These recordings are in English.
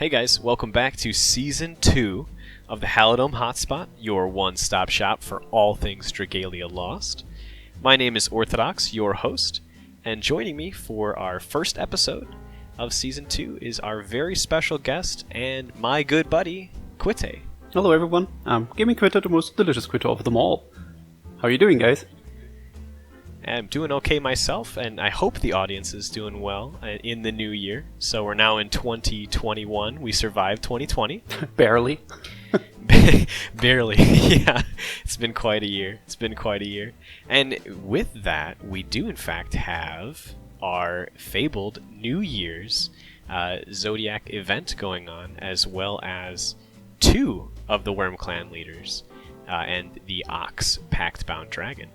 Hey guys, welcome back to Season 2 of the Halidom Hotspot, your one-stop shop for all things Dragalia Lost. My name is Orthodox, your host, and joining me for our first episode of Season 2 is our very special guest and my good buddy, Quitte. Hello everyone, I'm Gaming Quitte, the most delicious Quitte of them all. How are you doing, guys? I'm doing okay myself, and I hope the audience is doing well in the new year. So we're now in 2021. We survived 2020. Barely. Barely. Yeah. It's been quite a year. And with that, we do in fact have our fabled New Year's Zodiac event going on, as well as two of the Worm Clan leaders and the Ox Pact-Bound Dragon.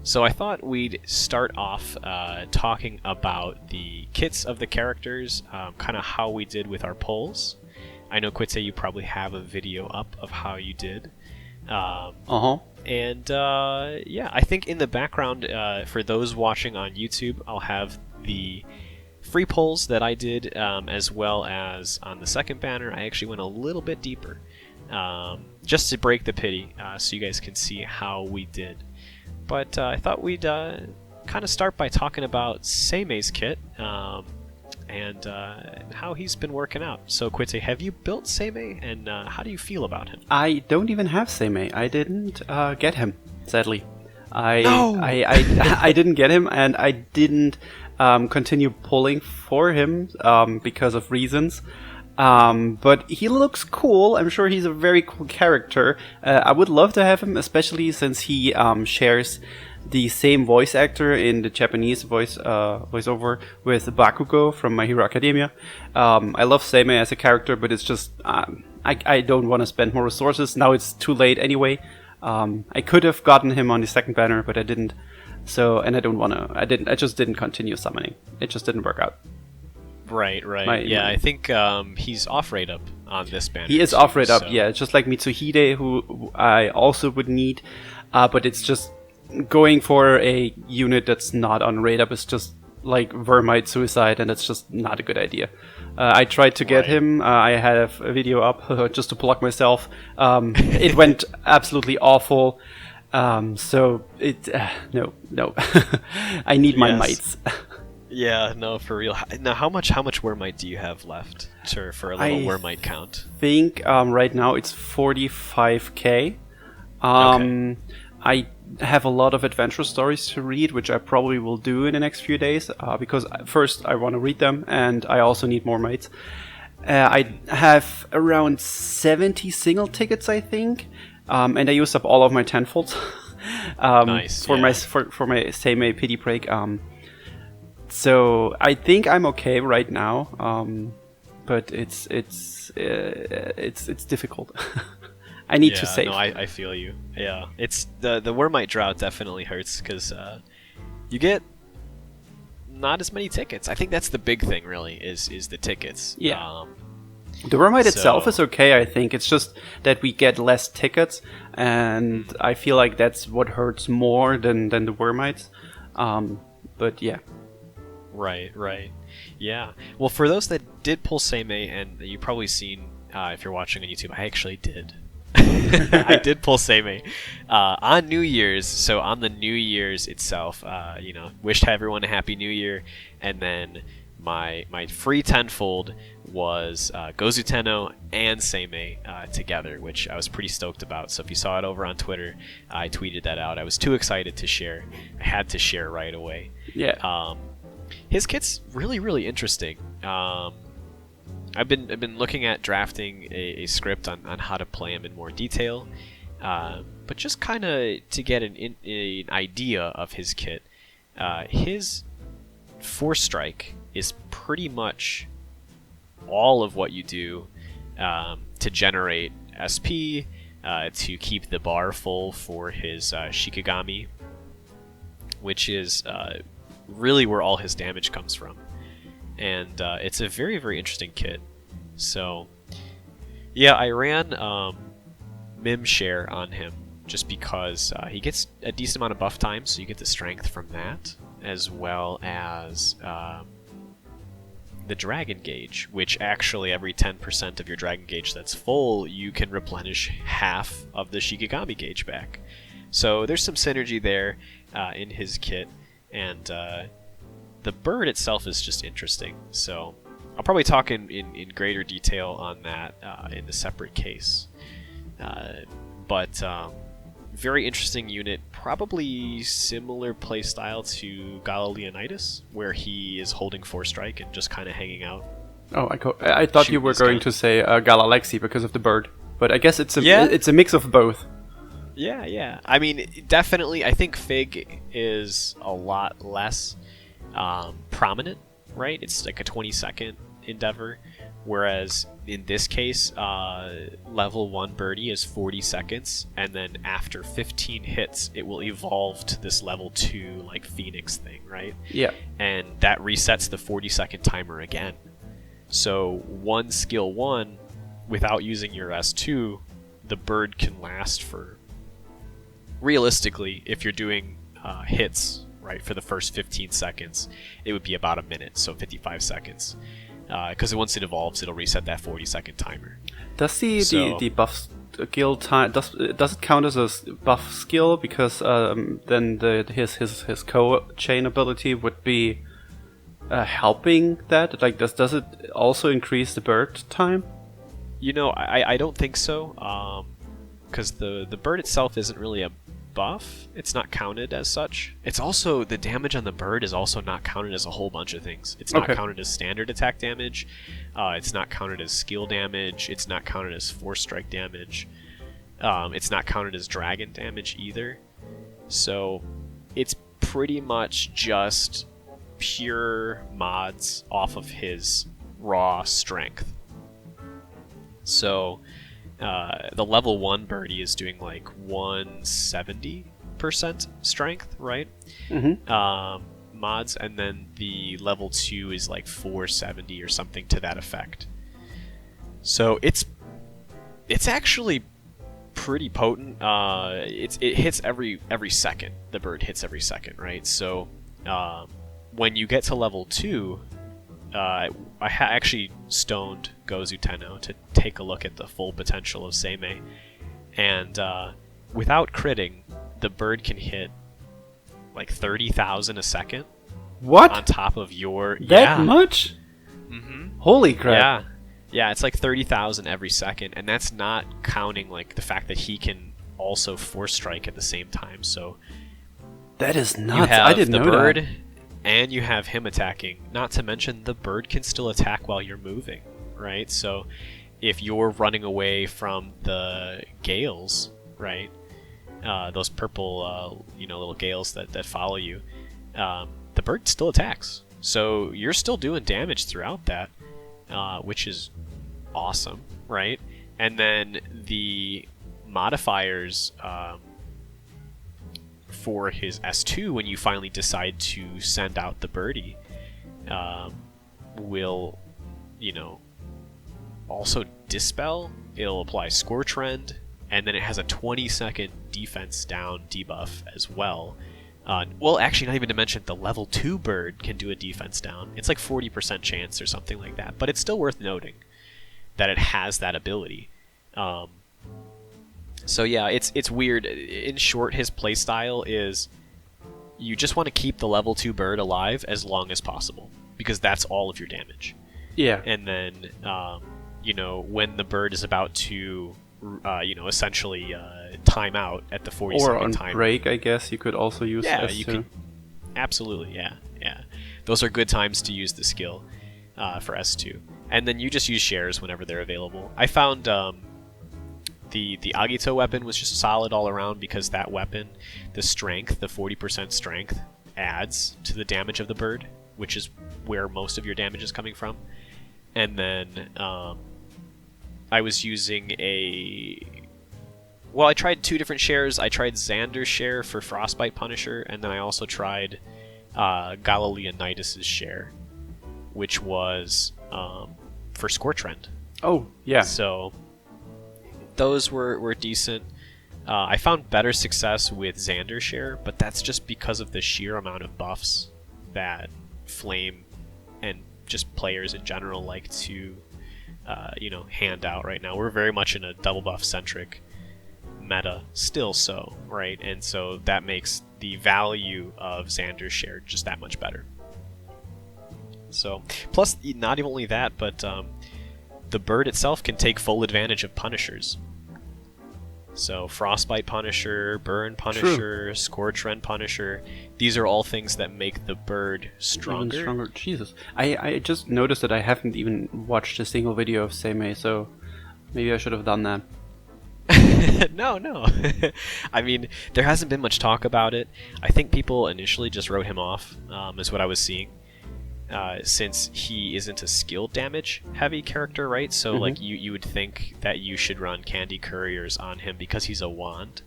So I thought we'd start off talking about the kits of the characters, kind of how we did with our polls. I know, Quitte, you probably have a video up of how you did. And yeah, I think in the background, for those watching on YouTube, I'll have the free polls that I did, as well as on the second banner. I actually went a little bit deeper, just to break the pity, so you guys can see how we did. But I thought we'd kind of start by talking about Seimei's kit and how he's been working out. So, Quitte, have you built Seimei, and how do you feel about him? I don't even have Seimei. I didn't get him, sadly. I didn't get him, and I didn't continue pulling for him because of reasons. But he looks cool. I'm sure he's a very cool character. I would love to have him, especially since he shares the same voice actor in the Japanese voiceover with Bakugo from My Hero Academia. I love Seimei as a character, but it's just I don't want to spend more resources. Now it's too late anyway. I could have gotten him on the second banner, but I didn't. So, and I don't want to. I just didn't continue summoning. It just didn't work out. Right. I think he's off rate up on this banner. He is off rate up, yeah. Just like Mitsuhide, who I also would need. But it's just going for a unit that's not on rate up is just like Vermite Suicide, and it's just not a good idea. I tried to get him. I have a video up just to plug myself. It went absolutely awful. So it no. I need my mites. Yeah, no, for real. Now, how much Wormite do you have left for a little Wormite count? I think right now it's 45k. Okay. I have a lot of adventure stories to read, which I probably will do in the next few days, because first I want to read them, and I also need more mates. I have around 70 single tickets, I think, and I used up all of my tenfolds. Nice. For my Seimei pity break. So I think I'm okay right now, but it's difficult. I need to save. No, I feel you. Yeah, it's the Wormite drought definitely hurts because you get not as many tickets. I think that's the big thing, really, is the tickets. Yeah. The Wormite itself is okay. I think it's just that we get less tickets, and I feel like that's what hurts more than the Wormites. But yeah. Right. Yeah. Well, for those that did pull Seimei, and you've probably seen, if you're watching on YouTube, I actually did. I did pull Seimei on New Year's. So on the New Year's itself, wished everyone a Happy New Year, and then my free tenfold was Gozu Tenno and Seimei together, which I was pretty stoked about. So if you saw it over on Twitter, I tweeted that out. I was too excited to share. I had to share right away. Yeah. His kit's really, really interesting. I've been looking at drafting a script on how to play him in more detail, but just kind of to get an idea of his kit. His 4-strike is pretty much all of what you do to generate SP, to keep the bar full for his Shikigami, which is really where all his damage comes from. And it's a very, very interesting kit. So, yeah, I ran Mim Share on him just because he gets a decent amount of buff time, so you get the strength from that, as well as the dragon gauge, which actually every 10% of your dragon gauge that's full, you can replenish half of the Shikigami gauge back. So there's some synergy there in his kit, and the bird itself is just interesting. So I'll probably talk in greater detail on that in a separate case. But very interesting unit, probably similar playstyle to Gala Leonidas, where he is holding 4-strike and just kind of hanging out. Oh, I thought you were going to say Galalexi because of the bird, but I guess it's a mix of both. Yeah. I mean, definitely, I think Fig is a lot less prominent, right? It's like a 20-second endeavor, whereas in this case, level 1 birdie is 40 seconds, and then after 15 hits, it will evolve to this level 2 like Phoenix thing, right? Yeah. And that resets the 40-second timer again. So one skill 1, without using your S2, the bird can last for, realistically, if you're doing hits, right, for the first 15 seconds, it would be about a minute, so 55 seconds. Because once it evolves, it'll reset that 40-second timer. Does the buff skill time does it count as a buff skill? Because then his co-chain ability would be helping that. Like, does it also increase the bird time? You know, I don't think so. Because the bird itself isn't really a buff. It's not counted as such. It's also, the damage on the bird is also not counted as a whole bunch of things. It's not counted as standard attack damage. It's not counted as skill damage. It's not counted as 4-strike damage. It's not counted as dragon damage either. So it's pretty much just pure mods off of his raw strength. So the level 1 birdie is doing like 170% strength, right? Mm-hmm. Mods, and then the level 2 is like 470 or something to that effect. So it's actually pretty potent. It hits every second. The bird hits every second, right? So when you get to level 2, I actually stoned Gozu Tenno to take a look at the full potential of Seimei, and without critting, the bird can hit like 30,000 a second. What? On top of your... That much? Mm-hmm. Holy crap. Yeah, it's like 30,000 every second, and that's not counting like the fact that he can also 4-strike at the same time, so... That is nuts. I didn't know bird, that. And you have him attacking. Not to mention, the bird can still attack while you're moving, right? So if you're running away from the gales, right? Those purple, little gales that follow you, the bird still attacks. So you're still doing damage throughout that, which is awesome, right? And then the modifiers for his S2, when you finally decide to send out the birdie, will, also dispel. It'll apply Scorch Rend, and then it has a 20-second defense down debuff as well. Well, actually, not even to mention the level 2 bird can do a defense down. It's like 40% chance or something like that, but it's still worth noting that it has that ability. So yeah, it's weird. In short, his playstyle is you just want to keep the level 2 bird alive as long as possible, because that's all of your damage. Yeah. And then, when the bird is about to, essentially time out at the 40-second time. Or on break, I guess, you could also use S2. You could. Absolutely, yeah. Those are good times to use the skill for S2. And then you just use shares whenever they're available. I found... The Agito weapon was just solid all around, because that weapon, the strength, the 40% strength, adds to the damage of the bird, which is where most of your damage is coming from. And then I was using I tried 2 different shares. I tried Xander's share for Frostbite Punisher, and then I also tried Gala Leonidas' share, which was for Scorch Rend. Oh, yeah. So... those were decent. I found better success with Xander's share, but that's just because of the sheer amount of buffs that Flame and just players in general like to hand out right now. We're very much in a double buff centric meta still, so right, and so that makes the value of Xander's share just that much better. So plus not only that, but the bird itself can take full advantage of punishers. So Frostbite Punisher, Burn Punisher, True. Scorch Rend Punisher, these are all things that make the bird stronger. Even stronger. Jesus. I just noticed that I haven't even watched a single video of Seimei, so maybe I should have done that. No. I mean, there hasn't been much talk about it. I think people initially just wrote him off, is what I was seeing. Since he isn't a skill damage heavy character, right? So like you would think that you should run Candy Couriers on him because he's a wand.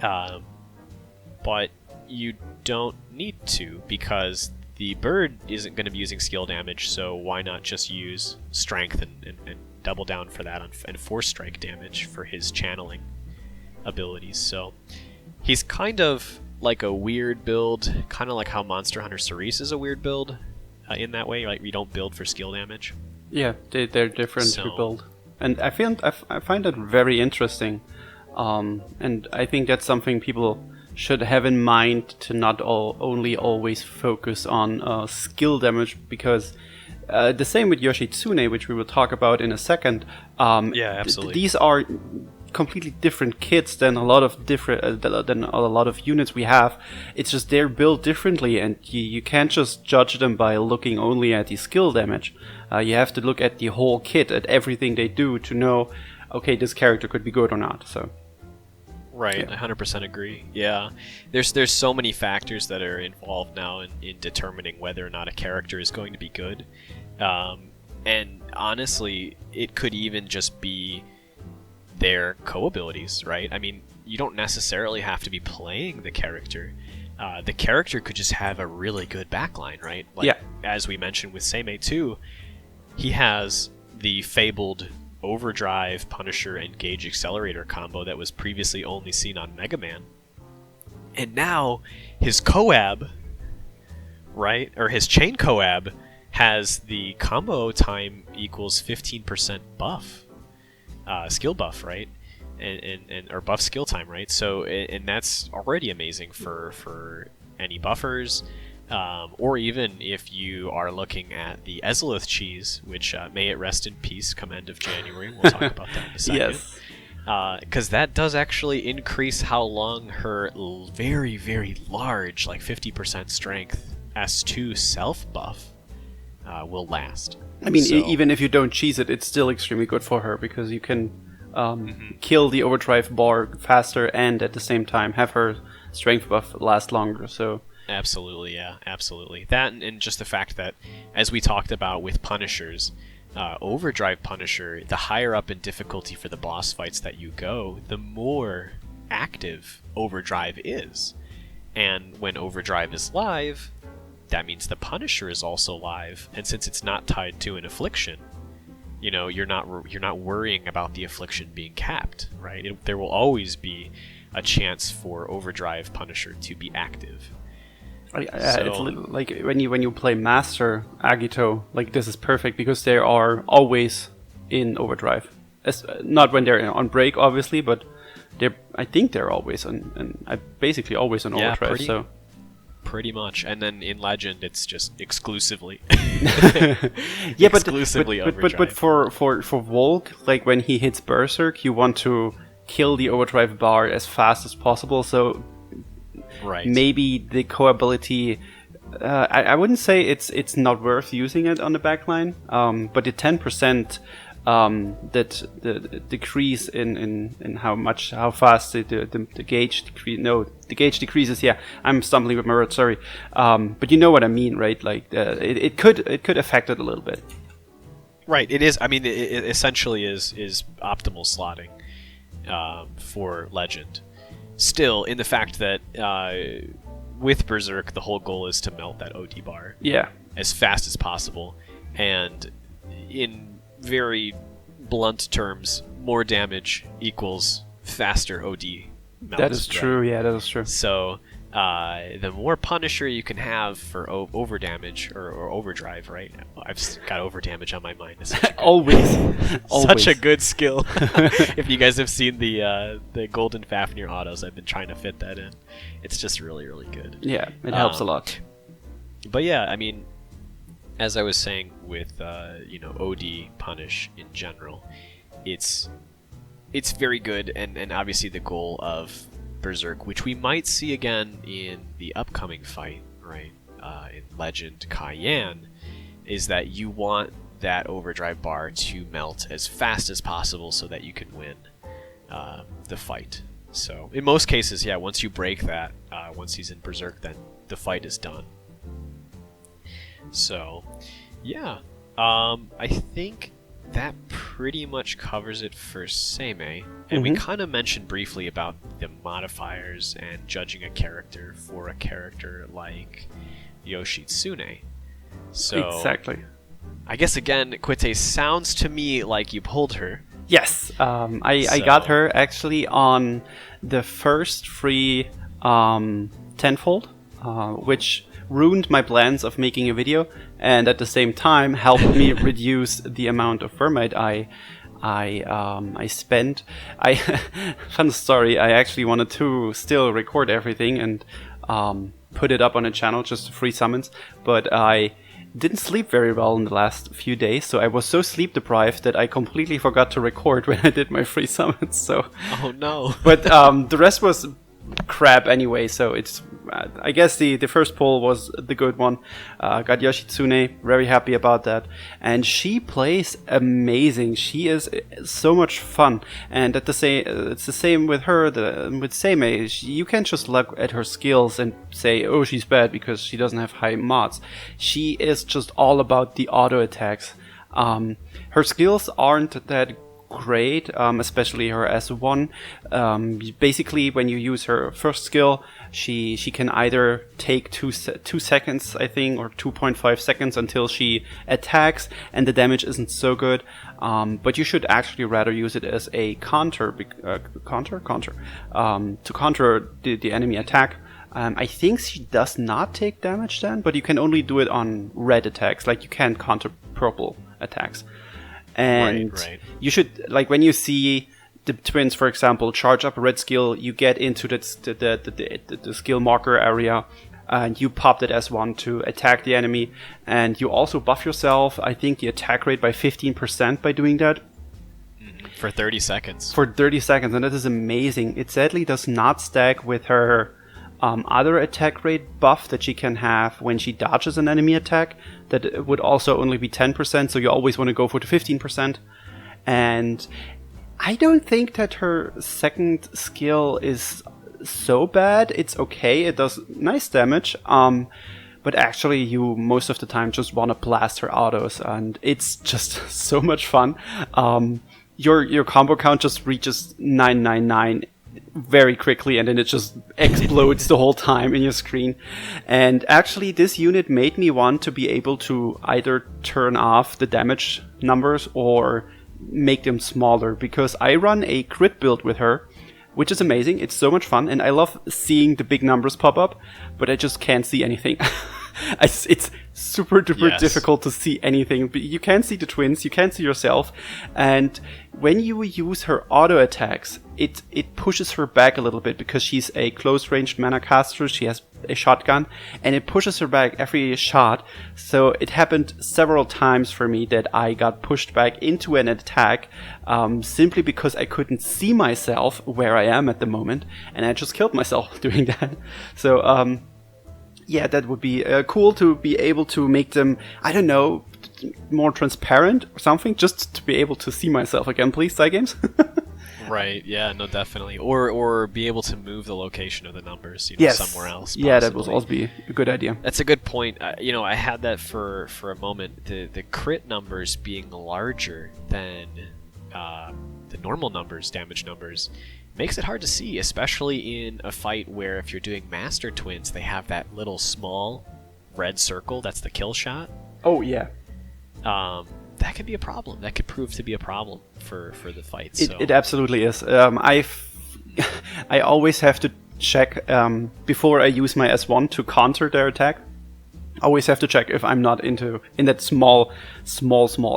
But you don't need to, because the bird isn't going to be using skill damage, so why not just use strength and double down for that and force strike damage for his channeling abilities. So he's kind of like a weird build, kind of like how Monster Hunter Cerise is a weird build. In that way, like we don't build for skill damage. Yeah, they're different to build, and I find that very interesting, and I think that's something people should have in mind, to not only always focus on skill damage, because the same with Yoshitsune, which we will talk about in a second. Yeah, absolutely. These are completely different kits than a lot of units we have. It's just they're built differently, and you can't just judge them by looking only at the skill damage. You have to look at the whole kit, at everything they do, to know, okay, this character could be good or not. So right, yeah. 100% agree. Yeah, there's so many factors that are involved now in determining whether or not a character is going to be good, and honestly, it could even just be their co-abilities, right? I mean, you don't necessarily have to be playing the character. The character could just have a really good backline, right? Like, yeah. As we mentioned with Seimei 2, he has the fabled Overdrive, Punisher, and Gauge Accelerator combo that was previously only seen on Mega Man. And now, his Coab, right? Or his Chain Coab has the combo time equals 15% buff. Skill buff, right? And or buff skill time, right? So, and that's already amazing for any buffers, or even if you are looking at the Ezolith cheese, which may it rest in peace come end of January. We'll talk about that in a second. Yes. Because that does actually increase how long her very, very large, like 50% strength S2 self buff will last. I mean, so, even if you don't cheese it, it's still extremely good for her, because you can kill the overdrive bar faster and at the same time have her strength buff last longer. So absolutely, yeah, absolutely. That and just the fact that, as we talked about with Punishers, Overdrive Punisher, the higher up in difficulty for the boss fights that you go, the more active Overdrive is. And when Overdrive is live, that means the Punisher is also live, and since it's not tied to an affliction, you're not worrying about the affliction being capped, right? There will always be a chance for Overdrive Punisher to be active. It's like when you play Master Agito, like this is perfect because they are always in Overdrive. Not when they're on break, obviously, but I think they're always basically always on Overdrive. Pretty much, and then in Legend, it's just exclusively. Yeah, exclusively Overdrive. But for Volk, like when he hits Berserk, you want to kill the Overdrive bar as fast as possible. So right. Maybe the co-ability. I wouldn't say it's not worth using it on the backline, but the 10%. That the decrease in how fast the gauge decrease. No, the gauge decreases. Yeah, I'm stumbling with my words. Sorry, but you know what I mean, right? Like it could affect it a little bit. Right. It is. I mean, it essentially is optimal slotting for Legend. Still, in the fact that with Berserk, the whole goal is to melt that OD bar. Yeah. As fast as possible, and in very blunt terms, more damage equals faster OD melts. That is true, yeah, that is true. So the more Punisher you can have for over damage or overdrive, right? I've got over damage on my mind. It's such a good, Always. such a good skill. If you guys have seen the Golden Fafnir autos, I've been trying to fit that in. It's just really, really good. Yeah, it helps a lot. But yeah, I mean, as I was saying with OD Punish in general, it's very good, and obviously the goal of Berserk, which we might see again in the upcoming fight, right, in Legend Cayenne, is that you want that overdrive bar to melt as fast as possible so that you can win the fight. So in most cases, yeah, once you break that, once he's in Berserk, then the fight is done. So yeah, I think that pretty much covers it for Seimei, and we kind of mentioned briefly about the modifiers and judging a character for a character like Yoshitsune. So exactly. I guess again, Quitte, sounds to me like you pulled her. Yes, I got her actually on the first free tenfold, which ruined my plans of making a video, and at the same time helped me reduce the amount of Vermite I spent. Fun story, I actually wanted to still record everything and put it up on a channel, just free summons, but I didn't sleep very well in the last few days, so I was so sleep deprived that I completely forgot to record when I did my free summons. So oh no. But the rest was crap anyway, so it's I guess the first pull was the good one. Got Yoshitsune, very happy about that, and she plays amazing. She is so much fun, and at the same it's the same with her. With Seimei, you can't just look at her skills and say, oh, she's bad because she doesn't have high mods. She is just all about the auto attacks. Her skills aren't that great, especially her S1. Basically, when you use her first skill, she can either take 2 seconds, I think, or 2.5 seconds until she attacks, and the damage isn't so good. But you should actually rather use it as a counter, to counter the enemy attack. I think she does not take damage then, but you can only do it on red attacks, like you can't counter purple attacks. And right. You should, like, when you see the twins, for example, charge up a red skill, you get into the skill marker area, and you pop that S1 to attack the enemy, and you also buff yourself, I think, the attack rate by 15% by doing that. For 30 seconds. For 30 seconds, and that is amazing. It sadly does not stack with her other attack rate buff that she can have when she dodges an enemy attack. That would also only be 10%, so you always want to go for the 15%. And I don't think that her second skill is so bad. It's okay, it does nice damage, but actually you most of the time just want to blast her autos, and it's just so much fun. Your combo count just reaches 999 very quickly, and then it just explodes the whole time in your screen. And actually this unit made me want to be able to either turn off the damage numbers or make them smaller, because I run a crit build with her, which is amazing. It's so much fun, and I love seeing the big numbers pop up, but I just can't see anything. It's super duper difficult to see anything. But you can't see the twins, you can't see yourself, and when you use her auto attacks, it pushes her back a little bit, because she's a close ranged mana caster. She has a shotgun, and it pushes her back every shot. So it happened several times for me that I got pushed back into an attack, simply because I couldn't see myself where I am at the moment, and I just killed myself doing that. So yeah, that would be cool to be able to make them, I don't know, more transparent or something, just to be able to see myself again, please, Cygames. Right, yeah, no, definitely. Or be able to move the location of the numbers, somewhere else. Possibly. Yeah, that would also be a good idea. That's a good point. I had that for a moment. The crit numbers being larger than the normal numbers, damage numbers, makes it hard to see, especially in a fight where if you're doing Master Twins, they have that little small red circle. That's the kill shot. Oh, yeah. That could be a problem. That could prove to be a problem for the fights. It absolutely is. I always have to check before I use my S1 to counter their attack. I always have to check if I'm not in that small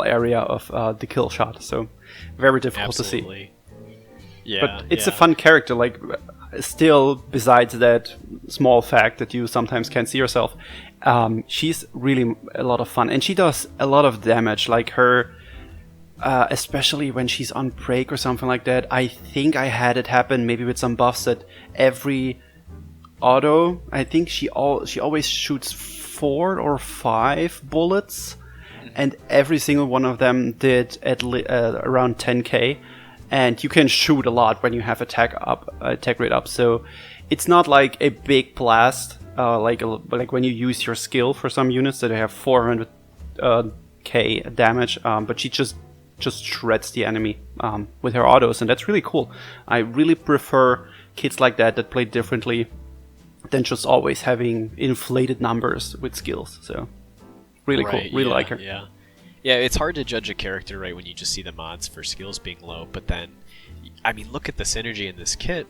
area of the kill shot. So very difficult to see. Yeah, but it's a fun character. Like, still, besides that small fact that you sometimes can't see yourself, she's really a lot of fun, and she does a lot of damage. Like her, especially when she's on break or something like that. I think I had it happen maybe with some buffs that every auto, I think she always shoots 4 or 5 bullets, and every single one of them did around 10k. And you can shoot a lot when you have attack rate up. So it's not like a big blast, like when you use your skill for some units that have 400k damage. But she just shreds the enemy with her autos, and that's really cool. I really prefer kits like that play differently than just always having inflated numbers with skills. So really cool. Really like her. Yeah, it's hard to judge a character, right, when you just see the mods for skills being low, but then, I mean, look at the synergy in this kit.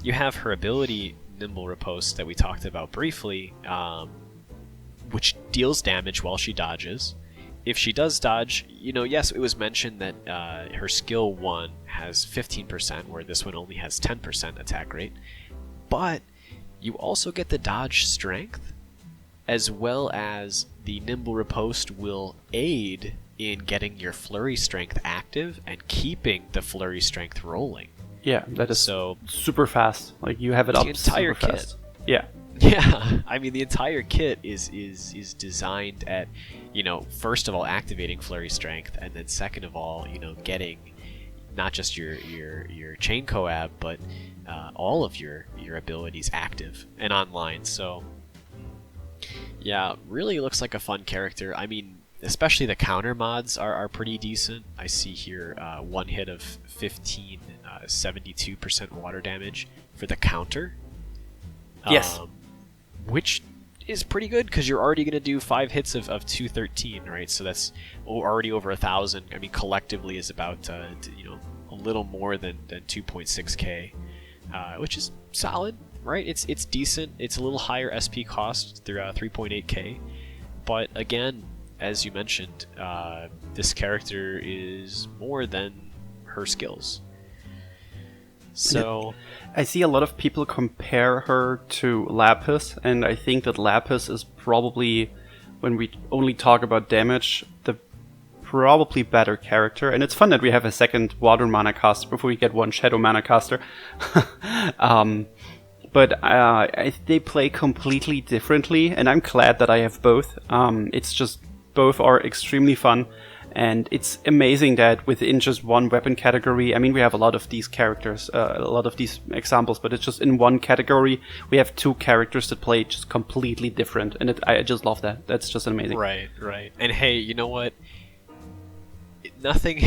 You have her ability, Nimble Riposte, that we talked about briefly, which deals damage while she dodges. If she does dodge, yes, it was mentioned that her skill 1 has 15%, where this one only has 10% attack rate, but you also get the dodge strength, as well as the Nimble Riposte will aid in getting your flurry strength active and keeping the flurry strength rolling. Yeah, that is so super fast. Like, you have it up the entire super kit. Fast. Yeah. Yeah, I mean, the entire kit is designed at, first of all, activating flurry strength, and then second of all, getting not just your chain coab, but all of your abilities active and online. So yeah, really looks like a fun character. I mean, especially the counter mods are pretty decent. I see here one hit of 15, 72% water damage for the counter. Yes. Which is pretty good, because you're already going to do 5 hits of 213, right? So that's already over 1,000. I mean, collectively is about, a little more than 2.6k, which is solid. Right, it's decent. It's a little higher SP cost through 3.8k, but again, as you mentioned, this character is more than her skills. So I see a lot of people compare her to Lapis, and I think that Lapis is probably, when we only talk about damage, the probably better character. And it's fun that we have a second water mana caster before we get one shadow mana caster. But they play completely differently, and I'm glad that I have both. It's just, both are extremely fun, and it's amazing that within just one weapon category, I mean, we have a lot of these characters, a lot of these examples, but it's just in one category, we have 2 characters that play just completely different, and I just love that. That's just amazing. Right. And hey, you know what? Nothing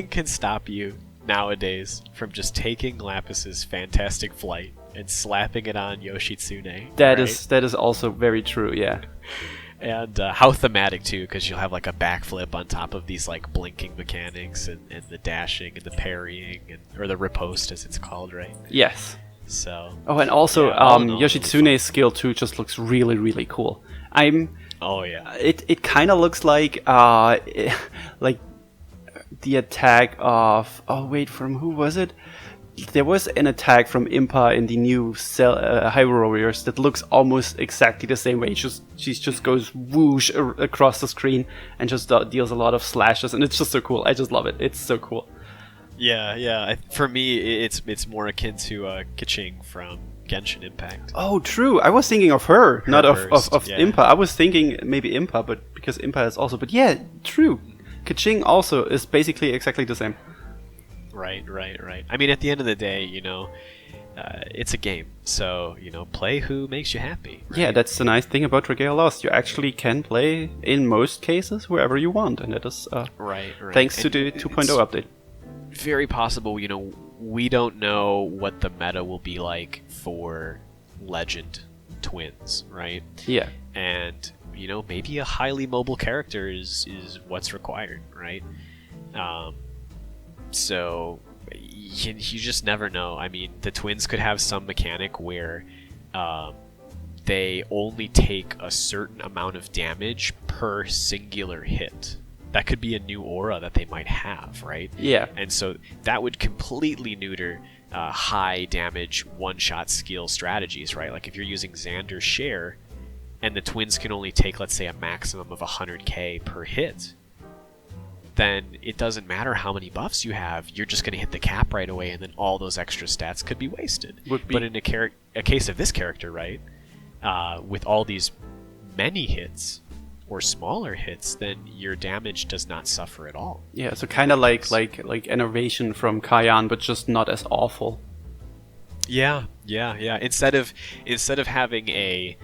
can stop you nowadays from just taking Lapis's fantastic flight and slapping it on Yoshitsune. That is also very true, yeah. And how thematic too, because you'll have like a backflip on top of these like blinking mechanics and the dashing and the parrying, or the riposte as it's called, right? Yes. So. Oh, and also Yoshitsune's skill 2 just looks really, really cool. Oh yeah. It kind of looks like the attack of... Oh, wait, from who was it? There was an attack from Impa in the new Hyrule Warriors that looks almost exactly the same way. She just goes whoosh across the screen and just deals a lot of slashes, and it's just so cool. I just love it. It's so cool. Yeah. For me, it's more akin to Kaching from Genshin Impact. Oh, true. I was thinking of her, not of yeah. Impa. I was thinking maybe Impa, but because Impa is also... But yeah, true. Kaching also is basically exactly the same. Right. I mean, at the end of the day, it's a game, so play who makes you happy. Right? Yeah, that's the nice thing about Regale Lost. You actually can play in most cases wherever you want, and that is right. Thanks to the 2.0 update. Very possible. We don't know what the meta will be like for Legend Twins, right? Yeah, and maybe a highly mobile character is what's required, right? So you just never know. I mean, the twins could have some mechanic where they only take a certain amount of damage per singular hit. That could be a new aura that they might have, right? Yeah. And so that would completely neuter high damage one-shot skill strategies, right? Like if you're using Xander's Share and the twins can only take, let's say, a maximum of 100k per hit, then it doesn't matter how many buffs you have, you're just going to hit the cap right away, and then all those extra stats could be wasted. But in a case of this character, right, with all these many hits or smaller hits, then your damage does not suffer at all. Yeah, so kind of like innovation from Kayan, but just not as awful. Yeah. Instead of having a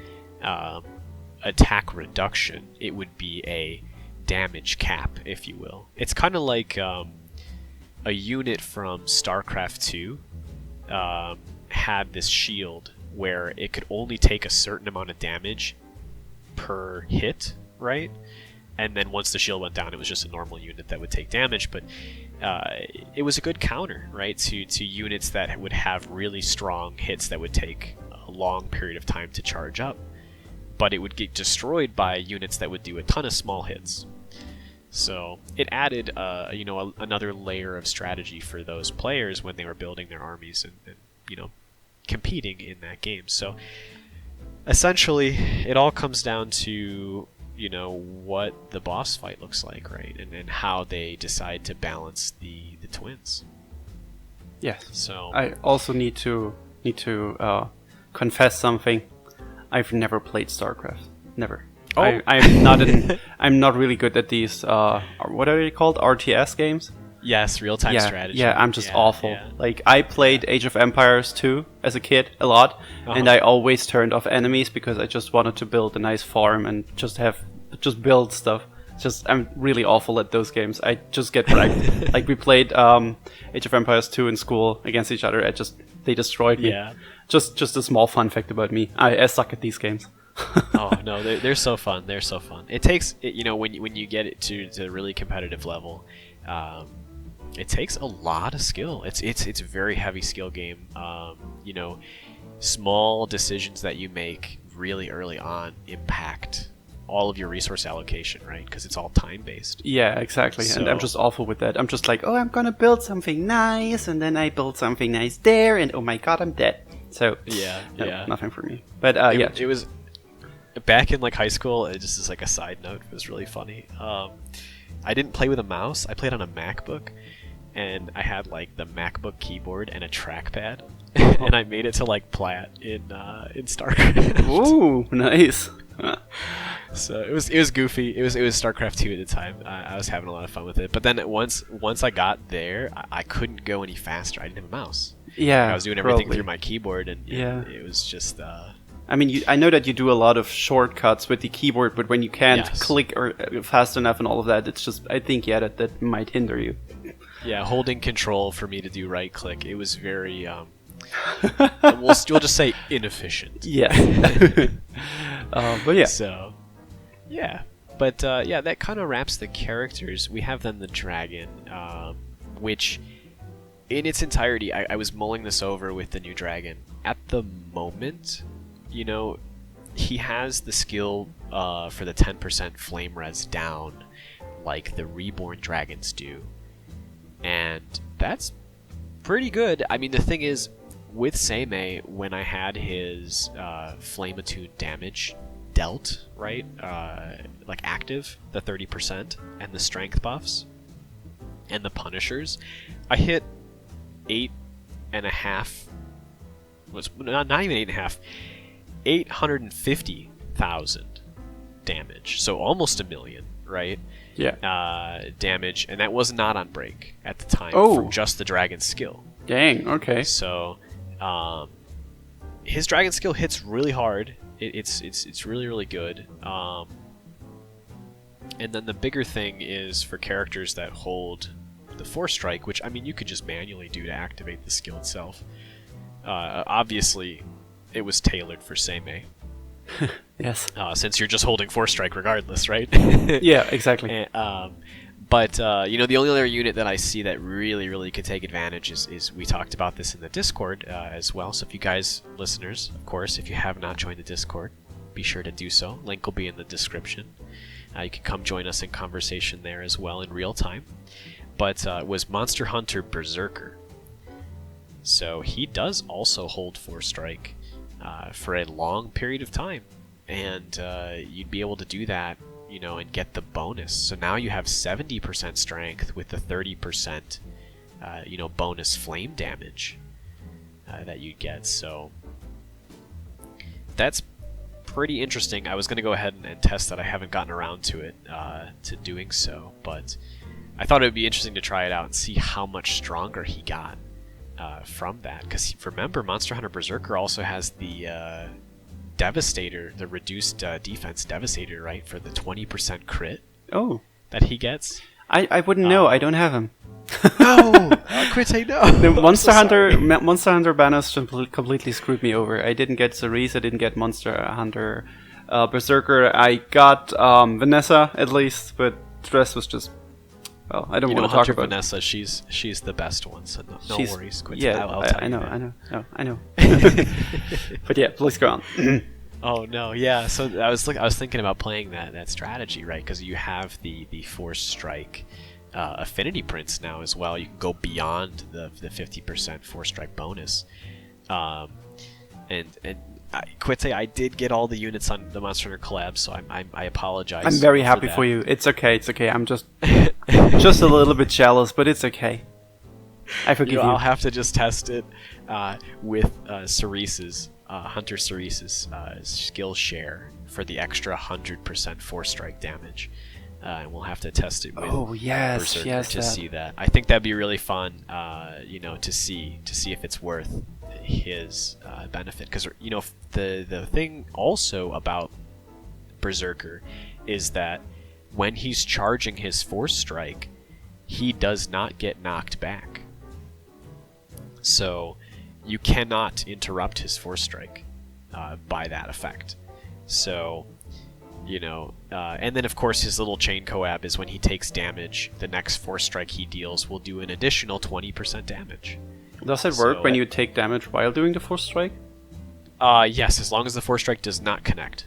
attack reduction, it would be a damage cap, if you will. It's kind of like a unit from StarCraft 2 had this shield where it could only take a certain amount of damage per hit, right? And then once the shield went down, it was just a normal unit that would take damage, but it was a good counter, right, to units that would have really strong hits that would take a long period of time to charge up, but it would get destroyed by units that would do a ton of small hits. So it added another layer of strategy for those players when they were building their armies and competing in that game. So essentially it all comes down to what the boss fight looks like, right? And how they decide to balance the twins. Yes. So I also need to confess something. I've never played StarCraft. Never. Oh. I'm not really good at these what are they called? RTS games? Yes, real-time strategy. Yeah, I'm just awful. Yeah. Like, I played Age of Empires 2 as a kid a lot, and I always turned off enemies because I just wanted to build a nice farm and just build stuff. I'm really awful at those games. I just get wrecked. Like, we played Age of Empires 2 in school against each other. They destroyed me. Yeah. Just a small fun fact about me. I suck at these games. Oh no, they're so fun. They're so fun. It takes when you get it to a really competitive level, it takes a lot of skill. It's a very heavy skill game. Small decisions that you make really early on impact all of your resource allocation, right? Because it's all time based. Yeah, exactly. So, and I'm just awful with that. I'm just like, oh, I'm gonna build something nice, and then I build something nice there, and oh my god, I'm dead. So no, nothing for me. But it was back in like high school. Just as like a side note, it was really funny. I didn't play with a mouse. I played on a MacBook, and I had like the MacBook keyboard and a trackpad, and I made it to like plat in StarCraft. Ooh, nice. So it was goofy. It was StarCraft 2 at the time. I was having a lot of fun with it. But then once I got there, I couldn't go any faster. I didn't have a mouse. Yeah, I was doing everything through my keyboard, and it was just. I mean, I know that you do a lot of shortcuts with the keyboard, but when you can't click or fast enough and all of that, it's just, I think, that might hinder you. Yeah, holding control for me to do right click, it was very. We'll just say inefficient. Yeah. But yeah. So, yeah. But that kind of wraps the characters. We have then the dragon, which, in its entirety, I was mulling this over with the new dragon. At the moment, he has the skill for the 10% flame res down, like the reborn dragons do. And that's pretty good. I mean, the thing is, with Seimei, when I had his flame attuned damage dealt, right, like active, the 30% and the strength buffs and the punishers, I hit 8.5, not even 8.5, 850,000 damage, so almost 1 million, right? Yeah. Damage, and that was not on break at the time from just the dragon skill. Dang. Okay. So, his dragon skill hits really hard. It's really, really good. And then the bigger thing is for characters that hold the Force Strike, which, I mean, you could just manually do to activate the skill itself. Obviously, it was tailored for Seimei. Yes. Since you're just holding Force Strike regardless, right? Yeah, exactly. But the only other unit that I see that really could take advantage is we talked about this in the Discord as well. So if you guys, listeners, of course, if you have not joined the Discord, be sure to do so. Link will be in the description. You can come join us in conversation there as well in real time. But it was Monster Hunter Berserker. So he does also hold 4 strike for a long period of time, and you'd be able to do that, and get the bonus. So now you have 70% strength with the 30%, bonus flame damage that you get. So that's pretty interesting. I was going to go ahead and test that. I haven't gotten around to it, to doing so, but I thought it would be interesting to try it out and see how much stronger he got from that. Because remember, Monster Hunter Berserker also has the Devastator, the reduced defense Devastator, right, for the 20% crit that he gets. I wouldn't know. I don't have him. No! Quitte, no! The Monster Hunter banners completely screwed me over. I didn't get Cerise, I didn't get Monster Hunter Berserker. I got Vanessa, at least, but the rest was just... Well, I don't want to talk about Vanessa. She's the best one, so no worries. Quitte. Yeah, I'll tell you I know. But yeah, please go on. Oh no, yeah. So I was thinking about playing that strategy, right? Because you have the Force Strike Affinity Prince now as well. You can go beyond the 50% Force Strike bonus. And Quitte, I did get all the units on the Monster Hunter Collab, so I apologize. I'm very happy for you. It's okay. I'm just a little bit jealous, but it's okay. I forgive you. I'll have to just test it with Cerise's Hunter Cerise's skill share for the extra 100% Force Strike damage. And we'll have to test it with Berserker to see that. I think that'd be really fun, to see if it's worth his benefit. Because the thing also about Berserker is that when he's charging his Force Strike, he does not get knocked back. So you cannot interrupt his Force Strike by that effect. So, and then of course his little chain coab is when he takes damage, the next Force Strike he deals will do an additional 20% damage. Does it work when you take damage while doing the Force Strike? Yes, as long as the Force Strike does not connect.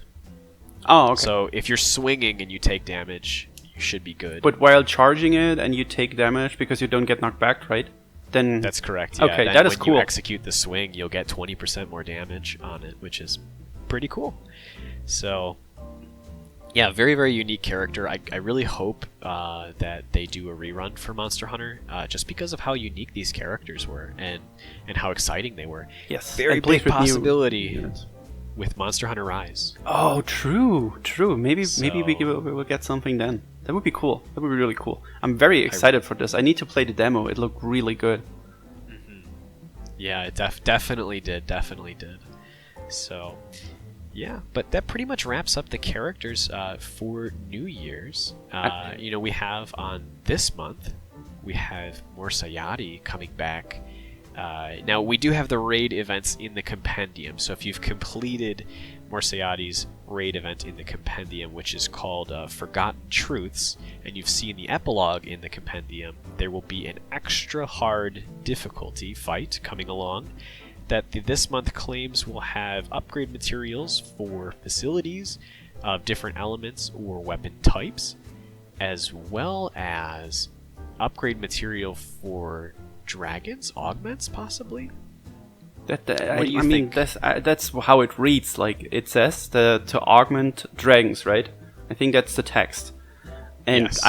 Oh, okay. So if you're swinging and you take damage, you should be good. But while charging it and you take damage because you don't get knocked back, right? Then that's correct. Yeah. Okay, that is cool. When you execute the swing, you'll get 20% more damage on it, which is pretty cool. So, yeah, very, very unique character. I really hope that they do a rerun for Monster Hunter, just because of how unique these characters were and how exciting they were. Yes, very big possibility with Monster Hunter Rise. Oh, true. Maybe we'll get something then. That would be cool. That would be really cool. I'm very excited for this. I need to play the demo. It looked really good. Mm-hmm. Yeah, it definitely did. So, yeah, but that pretty much wraps up the characters for New Year's. We have on this month, we have Morsayati coming back. Now, we do have the raid events in the compendium, so if you've completed Morsayati's raid event in the compendium, which is called Forgotten Truths, and you've seen the epilogue in the compendium, there will be an extra hard difficulty fight coming along that this month claims will have upgrade materials for facilities of different elements or weapon types, as well as upgrade material for dragons, augments, possibly. What do you think? That's how it reads. Like it says to augment dragons, right? I think that's the text. And yes.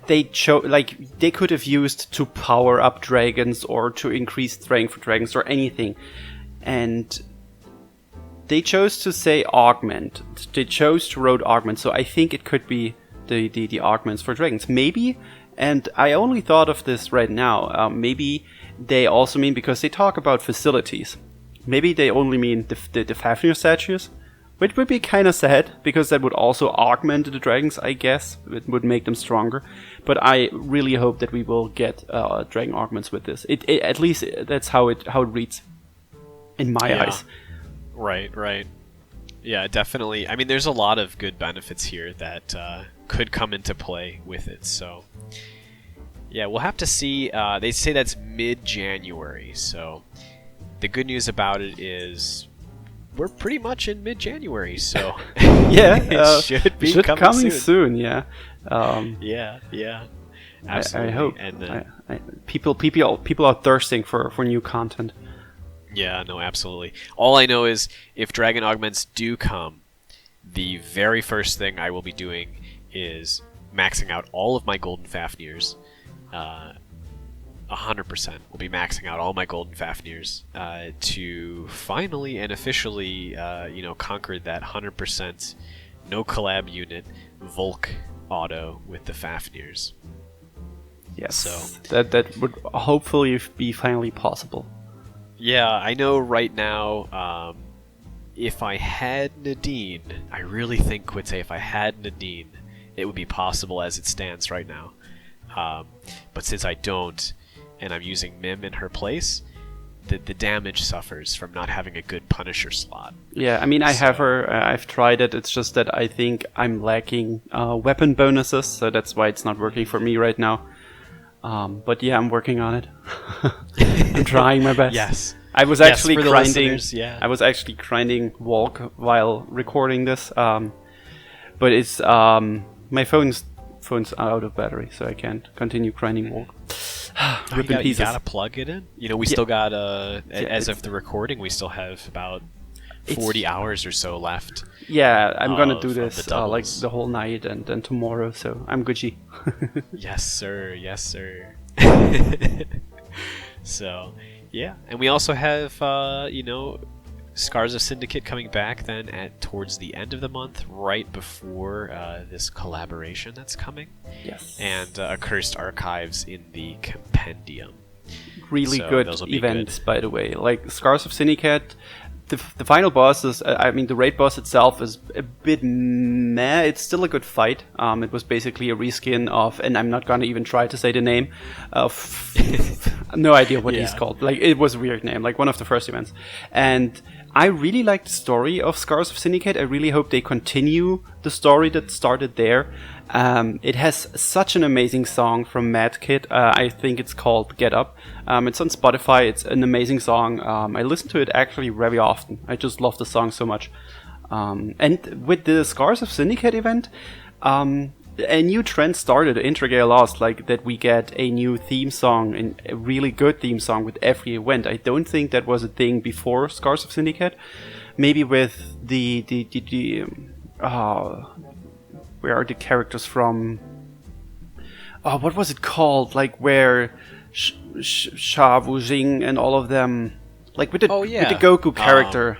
They could have used to power up dragons or to increase strength for dragons or anything, and they chose to say augment. They chose to wrote augment, so I think it could be the augments for dragons, maybe. And I only thought of this right now. Maybe they also mean, because they talk about facilities, maybe they only mean the Fafnir statues, which would be kind of sad, because that would also augment the dragons, I guess. It would make them stronger. But I really hope that we will get dragon augments with this. At least that's how it reads in my eyes. Right. Yeah, definitely. I mean, there's a lot of good benefits here that could come into play with it. So yeah, we'll have to see. They say that's mid-January, so the good news about it is we're pretty much in mid-January, so yeah, it should be coming soon. Yeah, yeah, absolutely. I hope. And people are thirsting for new content. Yeah, no, absolutely. All I know is if Dragon Augments do come, the very first thing I will be doing is maxing out all of my Golden Fafnirs. 100% will be maxing out all my Golden Fafnirs to finally and officially, conquer that 100% no collab unit Volk auto with the Fafnirs. Yes, so that would hopefully be finally possible. Yeah, I know right now, if I had Nadine, I really think Quitte, if I had Nadine, it would be possible as it stands right now. But since I don't, and I'm using Mim in her place, the damage suffers from not having a good Punisher slot. Yeah, I mean, I have her, I've tried it, it's just that I think I'm lacking weapon bonuses, so that's why it's not working for me right now. But yeah, I'm working on it. I'm trying my best. Yes. I was actually grinding. I was actually grinding Walk while recording this. But it's my phone's out of battery, so I can't continue grinding Walk. You gotta plug it in. We still got as of the recording, we still have about 40 hours or so left. Yeah, I'm gonna do this like the whole night and then tomorrow, so I'm Gucci. Yes, sir. Yes, sir. So, yeah, and we also have Scars of Syndicate coming back then towards the end of the month, right before this collaboration that's coming. Yes. And Accursed Archives in the Compendium. Really good events, by the way. Like Scars of Syndicate, the final boss is, the raid boss itself is a bit meh. It's still a good fight. It was basically a reskin of, and I'm not gonna even try to say the name of, no idea what he's called. Like, it was a weird name, like one of the first events. And I really like the story of Scars of Syndicate. I really hope they continue the story that started there. It has such an amazing song from Mad Kid. I think it's called Get Up. It's on Spotify. It's an amazing song. I listen to it actually very often. I just love the song so much. And with the Scars of Syndicate event, a new trend started. Intrigale Lost, like that we get a new theme song, and a really good theme song with every event. I don't think that was a thing before Scars of Syndicate. Maybe with where are the characters from? Oh, what was it called? Like where Sha Wu Jing and all of them, like with the Goku character.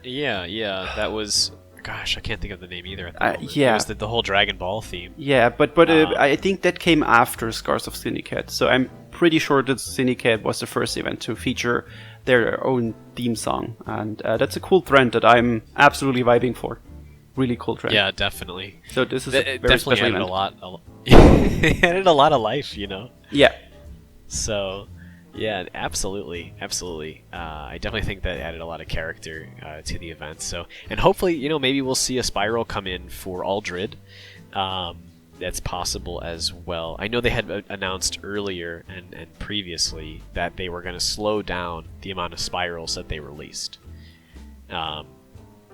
Yeah, that was. Gosh, I can't think of the name either. Yeah, it was the whole Dragon Ball theme. Yeah, but I think that came after Scars of Syndicate. So I'm pretty sure that Syndicate was the first event to feature their own theme song, and that's a cool trend that I'm absolutely vibing for. Really cool trend. Yeah, definitely. So this is a very definitely special added event. it added a lot of life, Yeah. So, yeah, absolutely. I definitely think that added a lot of character to the event. So, and hopefully, maybe we'll see a Spiral come in for Aldred. That's possible as well. I know they had announced earlier and previously that they were going to slow down the amount of Spirals that they released.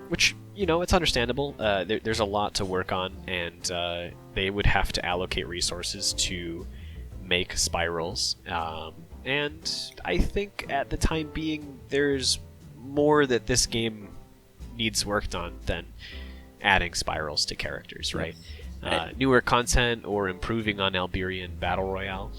Which, it's understandable. There's a lot to work on, and they would have to allocate resources to make Spirals. And I think at the time being, there's more that this game needs worked on than adding Spirals to characters, right? Newer content or improving on Alberian Battle Royale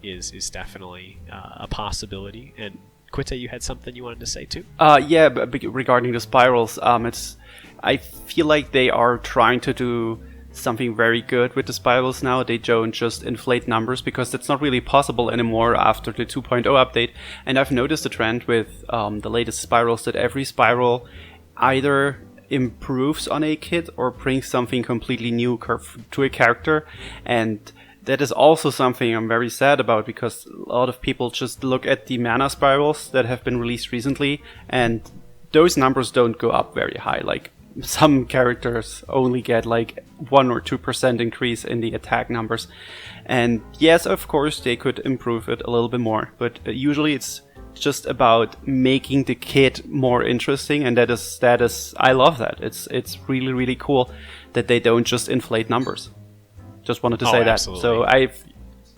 is definitely a possibility. And Quitte, you had something you wanted to say too? Yeah, but regarding the Spirals, I feel like they are trying to do something very good with the Spirals now. They don't just inflate numbers, because that's not really possible anymore after the 2.0 update. And I've noticed a trend with the latest Spirals that every Spiral either improves on a kit or brings something completely new to a character. And that is also something I'm very sad about, because a lot of people just look at the mana Spirals that have been released recently, and those numbers don't go up very high. Like some characters only get like 1 or 2% increase in the attack numbers. And yes, of course, they could improve it a little bit more, but usually it's just about making the kit more interesting, and that is I love that. It's really, really cool that they don't just inflate numbers. Just wanted to say that. Absolutely. So I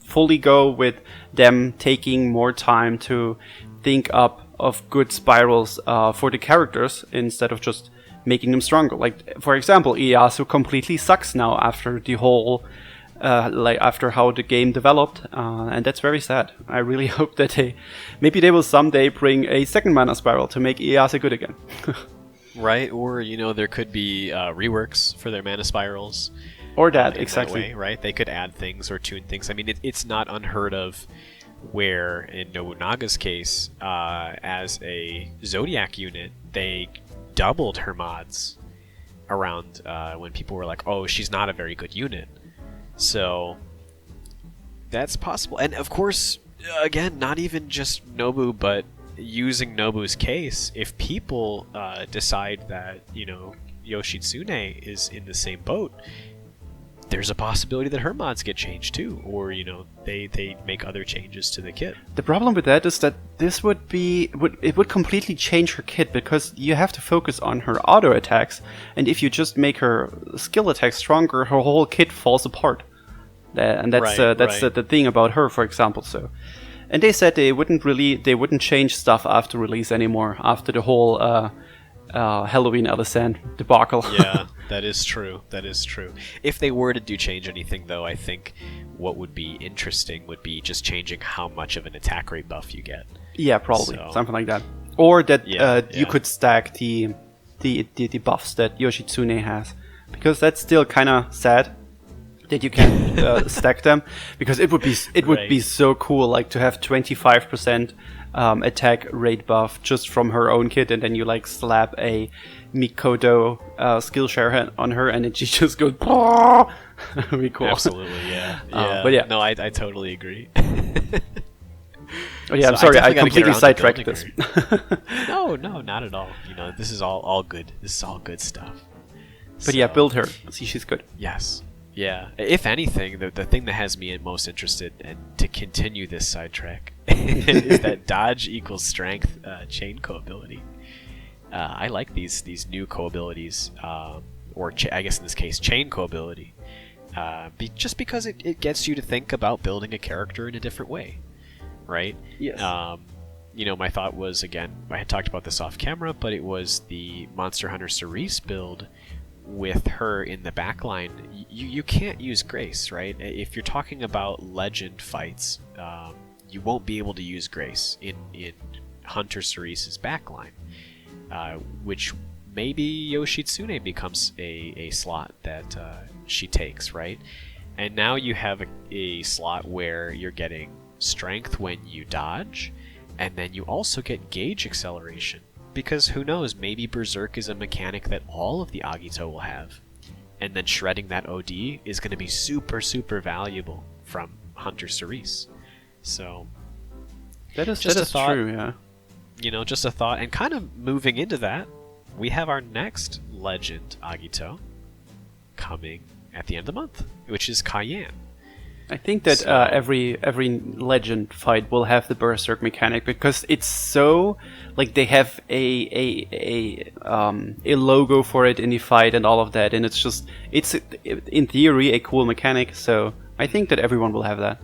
fully go with them taking more time to think up of good spirals for the characters instead of just making them stronger. Like, for example, Ieyasu completely sucks now after the whole after how the game developed, and that's very sad. I really hope that maybe they will someday bring a second mana spiral to make Ieyasu good again. Right, or there could be reworks for their mana spirals. Or that, in exactly. That way, right? They could add things or tune things. I mean, it's not unheard of where, in Nobunaga's case, as a Zodiac unit, they doubled her mods around when people were like, oh, she's not a very good unit. So that's possible. And of course, again, not even just Nobu, but using Nobu's case, if people decide that, Yoshitsune is in the same boat, there's a possibility that her mods get changed too, or they make other changes to the kit. The problem with that is that this would completely change her kit, because you have to focus on her auto attacks, and if you just make her skill attacks stronger, her whole kit falls apart. And that's the thing about her, for example. So, and they said they wouldn't change stuff after release anymore, after the whole Halloween Alicent debacle. Yeah, that is true. That is true. If they were to change anything, though, I think what would be interesting would be just changing how much of an attack rate buff you get. Yeah, probably something like that. Or that you could stack the buffs that Yoshitsune has, because that's still kind of sad that you can stack them, because it would be so cool, like, to have 25% attack rate buff just from her own kit, and then you like slap a Mikoto Skillshare on her, and then she just goes. That'd be cool. Absolutely, yeah. But yeah, no, I totally agree. Oh yeah, I'm sorry, I completely sidetracked this. No, not at all. This is all good. This is all good stuff. But yeah, build her. See, she's good. Yes. Yeah. If anything, the thing that has me most interested, and to continue this sidetrack, is that dodge equals strength chain co-ability. I like these new co-abilities, or I guess in this case, chain co-ability, just because it gets you to think about building a character in a different way, right? Yes. My thought was, again, I had talked about this off camera, but it was the Monster Hunter Cerise build with her in the backline. You can't use Grace, right? If you're talking about legend fights, you won't be able to use Grace in Hunter Cerise's backline, which maybe Yoshitsune becomes a slot that she takes, right? And now you have a slot where you're getting strength when you dodge, and then you also get gauge acceleration. Because who knows, maybe Berserk is a mechanic that all of the Agito will have. And then shredding that OD is going to be super, super valuable from Hunter Cerise. So, that is true, yeah. Just a thought. And kind of moving into that, we have our next Legend Agito coming at the end of the month, which is Cayenne. I think that every legend fight will have the Berserk mechanic, because it's so, like, they have a logo for it in the fight and all of that, and it's in theory a cool mechanic. So I think that everyone will have that.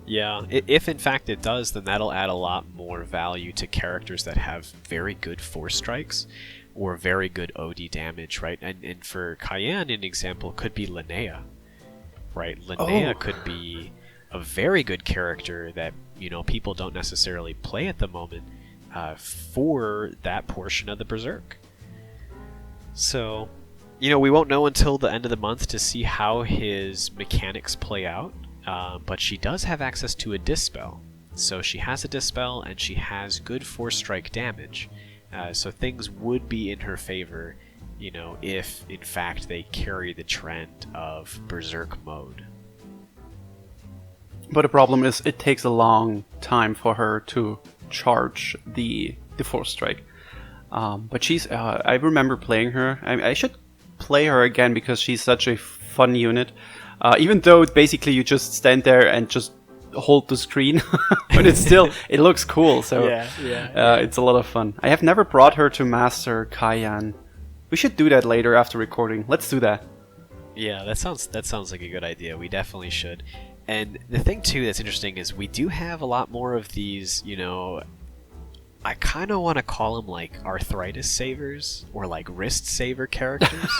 Yeah, if in fact it does, then that'll add a lot more value to characters that have very good force strikes or very good OD damage, right? And for Cayenne, an example could be Linnea. Right, Linnea could be a very good character that people don't necessarily play at the moment for that portion of the Berserk. So, we won't know until the end of the month to see how his mechanics play out. But she does have access to a Dispel, so she has a Dispel and she has good force strike damage. So things would be in her favor, if in fact they carry the trend of Berserk mode. But the problem is, it takes a long time for her to charge the force strike. But she's, I remember playing her. I should play her again because she's such a fun unit. Even though basically you just stand there and just hold the screen, but it's still, it looks cool. So it's a lot of fun. I have never brought her to Master Kaiyan. We should do that later after recording. Let's do that. Yeah, that sounds like a good idea. We definitely should. And the thing too that's interesting is we do have a lot more of these, you know, I kind of want to call them like arthritis savers or like wrist saver characters.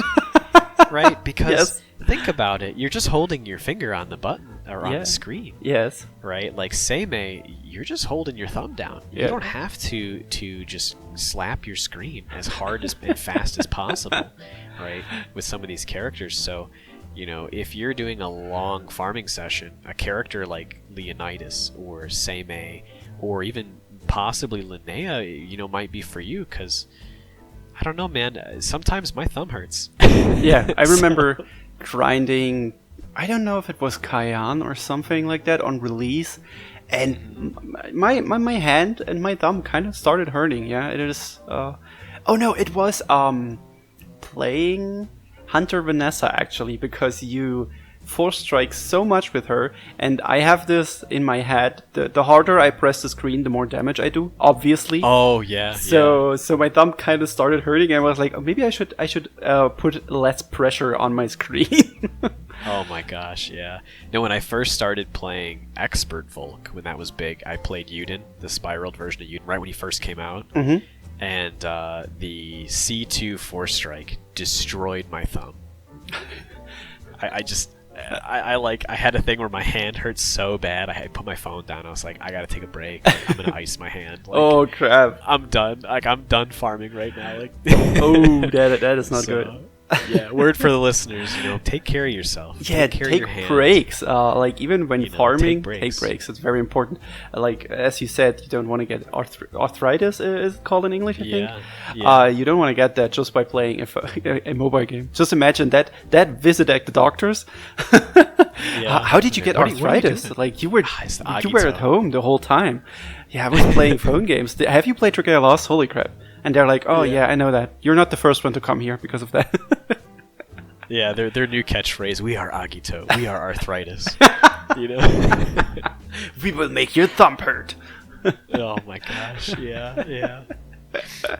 Right? Because think about it, you're just holding your finger on the button or on the screen. Yes. Right? Like Seimei, you're just holding your thumb down. You don't have to just slap your screen as hard and fast as possible, right? With some of these characters. So, you know, if you're doing a long farming session, a character like Leonidas or Seimei or even possibly Linnea, you know, might be for you because I don't know, man. Sometimes my thumb hurts. Yeah, I remember grinding. I don't know if it was Kaiyan or something like that on release, and my hand and my thumb kind of started hurting. Yeah, it is. Oh no, it was playing Hunter Vanessa actually, because you force strike so much with her, and I have this in my head: the harder I press the screen, the more damage I do. Obviously. Oh yeah. So my thumb kind of started hurting, and I was like, oh, maybe I should put less pressure on my screen. Oh my gosh, yeah. No, when I first started playing Expert Volk, when that was big, I played Yuden, the spiraled version of Yuden, right when he first came out. Mm-hmm. And the C2 Force Strike destroyed my thumb. I had a thing where my hand hurt so bad, I had put my phone down. I was like, I gotta take a break. I'm gonna ice my hand. Like, oh crap! I'm done. Like I'm done farming right now. Like, oh, that is not good. Yeah, word for the listeners, you know, take care of yourself. Yeah, take care of your hand. breaks. Like even when farming, take breaks. It's very important. Like as you said, you don't want to get arthritis. Is it called in English? I think. Yeah. You don't want to get that just by playing a mobile game. Just imagine that visit at the doctors. How did you get arthritis? Like you were at home the whole time. Yeah, I was playing phone games. Have you played Trigger Lost? Holy crap! And they're like, oh yeah, I know that. You're not the first one to come here because of that. Yeah, their new catchphrase, we are Agito, we are arthritis. You know? We will make your thumb hurt. Oh my gosh, yeah.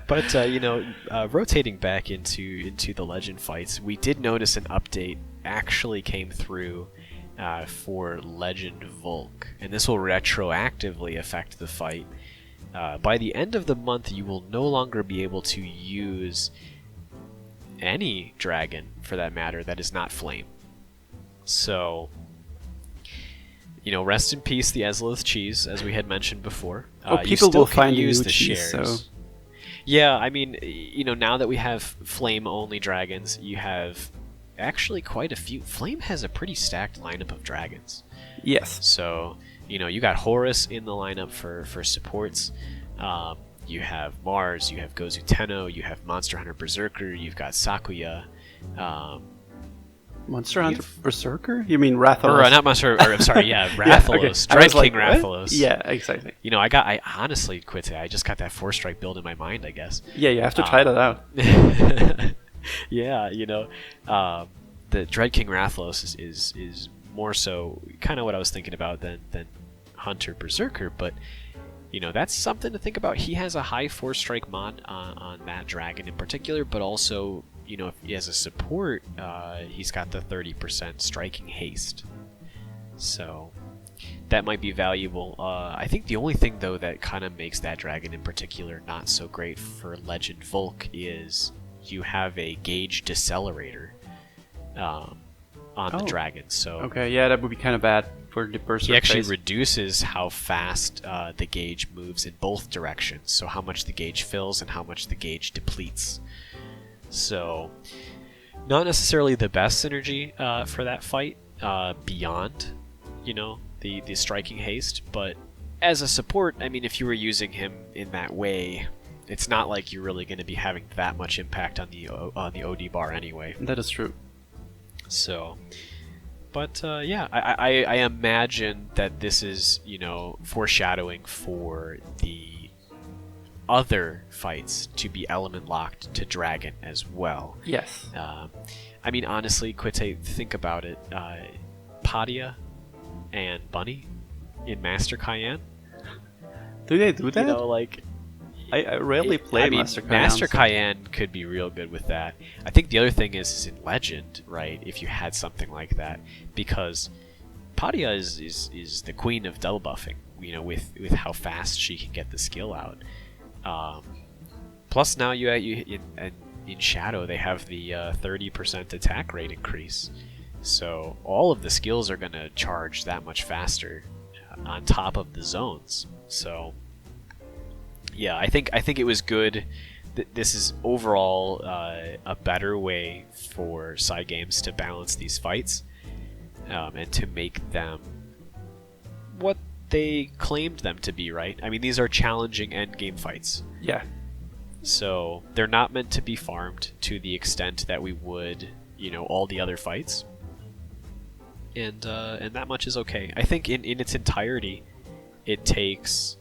But, you know, rotating back into the Legend fights, we did notice an update actually came through for Legend Volk. And this will retroactively affect the fight. By the end of the month, you will no longer be able to use any dragon, for that matter, that is not flame. So, you know, rest in peace, the Ezlith cheese, as we had mentioned before. People will find use the cheese, so... Yeah, I mean, you know, now that we have flame-only dragons, you have actually quite a few. Flame has a pretty stacked lineup of dragons. Yes. So... You know, you got Horus in the lineup for supports. You have Mars, you have Gozu Tenno, you have Monster Hunter Berserker, you've got Sakuya. Monster Hunter Berserker? You mean Rathalos? Or not Monster. Or, I'm sorry, yeah, Rathalos. Yeah, okay. Dread King Rathalos. Yeah, exactly. You know, I honestly, Quitte, I just got that 4-strike build in my mind, I guess. Yeah, you have to try that out. Yeah, you know, the Dread King Rathalos is more so kind of what I was thinking about than Hunter Berserker, but you know, that's something to think about. He has a high 4-strike mod on that dragon in particular, but also, you know, if he has a support, he's got the 30% striking haste. So that might be valuable. I think the only thing though that kind of makes that dragon in particular not so great for Legend Volk is you have a gauge decelerator on the dragon. So okay, yeah, that would be kind of bad for the Berserker. He actually reduces how fast the gauge moves in both directions, so how much the gauge fills and how much the gauge depletes. So not necessarily the best synergy for that fight beyond, you know, the striking haste, but as a support, I mean, if you were using him in that way, it's not like you're really going to be having that much impact on the OD bar anyway. That is true. So, but yeah, I imagine that this is, you know, foreshadowing for the other fights to be element locked to dragon as well. Yes. I mean, honestly, Quitte, think about it. Padia and Bunny in Master Cayenne. Do they do that? You know, like... I rarely play Master Cayenne. Master Cayenne could be real good with that. I think the other thing is in Legend, right? If you had something like that, because Padia is the queen of double buffing. You know, with how fast she can get the skill out. Plus, now in Shadow they have the 30% attack rate increase, so all of the skills are going to charge that much faster on top of the zones. So. Yeah, I think it was good. This is overall a better way for Cygames to balance these fights and to make them what they claimed them to be, right? I mean, these are challenging endgame fights. Yeah. So they're not meant to be farmed to the extent that we would, all the other fights. And that much is okay. I think in its entirety, it takes...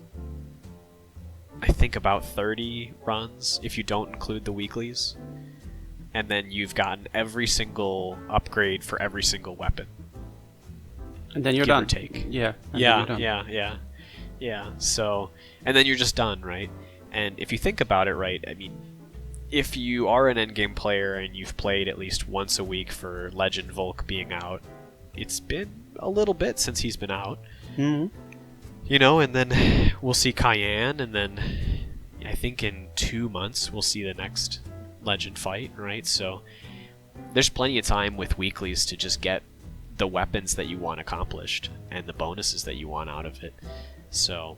I think about 30 runs if you don't include the weeklies, and then you've gotten every single upgrade for every single weapon. And then you're give done. Or take. Yeah. Yeah. So, and then you're just done, right? And if you think about it, right, I mean, if you are an endgame player and you've played at least once a week for Legend Volk being out, it's been a little bit since he's been out. Mm-hmm. And then we'll see Cayenne, and then I think in 2 months we'll see the next Legend fight, right? So there's plenty of time with weeklies to just get the weapons that you want accomplished and the bonuses that you want out of it. So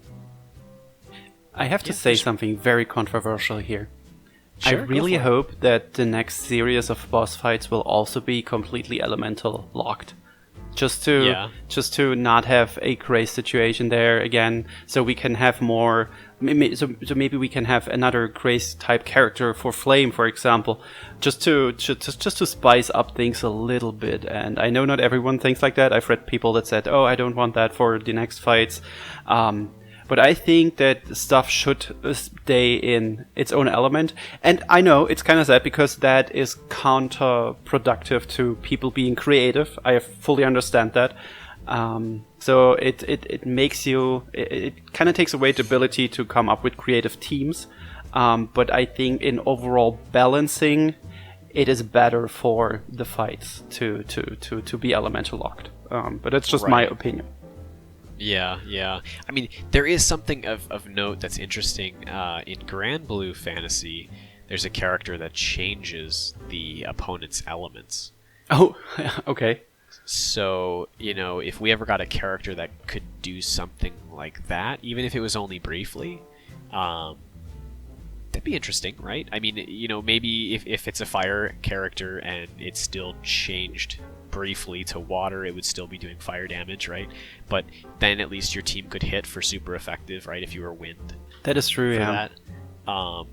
I have to say something very controversial here. Sure, I really hope that the next series of boss fights will also be completely elemental locked. Just to not have a craze situation there again, so we can have more. So maybe we can have another craze type character for Flame, for example, just to spice up things a little bit. And I know not everyone thinks like that. I've read people that said, "Oh, I don't want that for the next fights." But I think that stuff should stay in its own element. And I know it's kind of sad because that is counterproductive to people being creative. I fully understand that. So it makes you... It kind of takes away the ability to come up with creative teams. But I think in overall balancing, it is better for the fights to be elemental locked. But that's just my opinion. Yeah. I mean, there is something of note that's interesting. In Grand Blue Fantasy, there's a character that changes the opponent's elements. Oh, okay. So, if we ever got a character that could do something like that, even if it was only briefly, that'd be interesting, right? I mean, maybe if it's a fire character and it's still changed briefly to water, it would still be doing fire damage, right? But then at least your team could hit for super effective, right? If you were wind. That is true, yeah. That.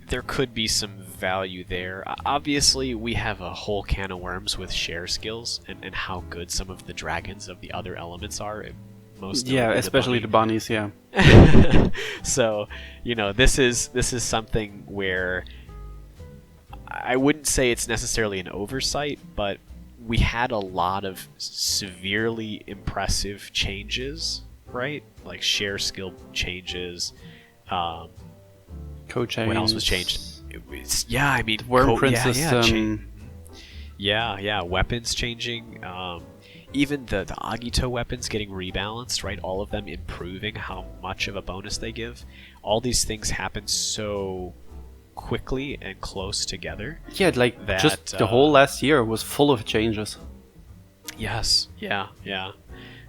There could be some value there. Obviously, we have a whole can of worms with share skills and how good some of the dragons of the other elements are. Especially the bunnies, yeah. So, this is something where I wouldn't say it's necessarily an oversight, but we had a lot of severely impressive changes, right? Like share skill changes. Co-chains. What else was changed? I mean, Wormprint system. Weapons changing. Even the Agito weapons getting rebalanced, right? All of them improving how much of a bonus they give. All these things happen so quickly and close together. Yeah, just the whole last year was full of changes. Yes, yeah.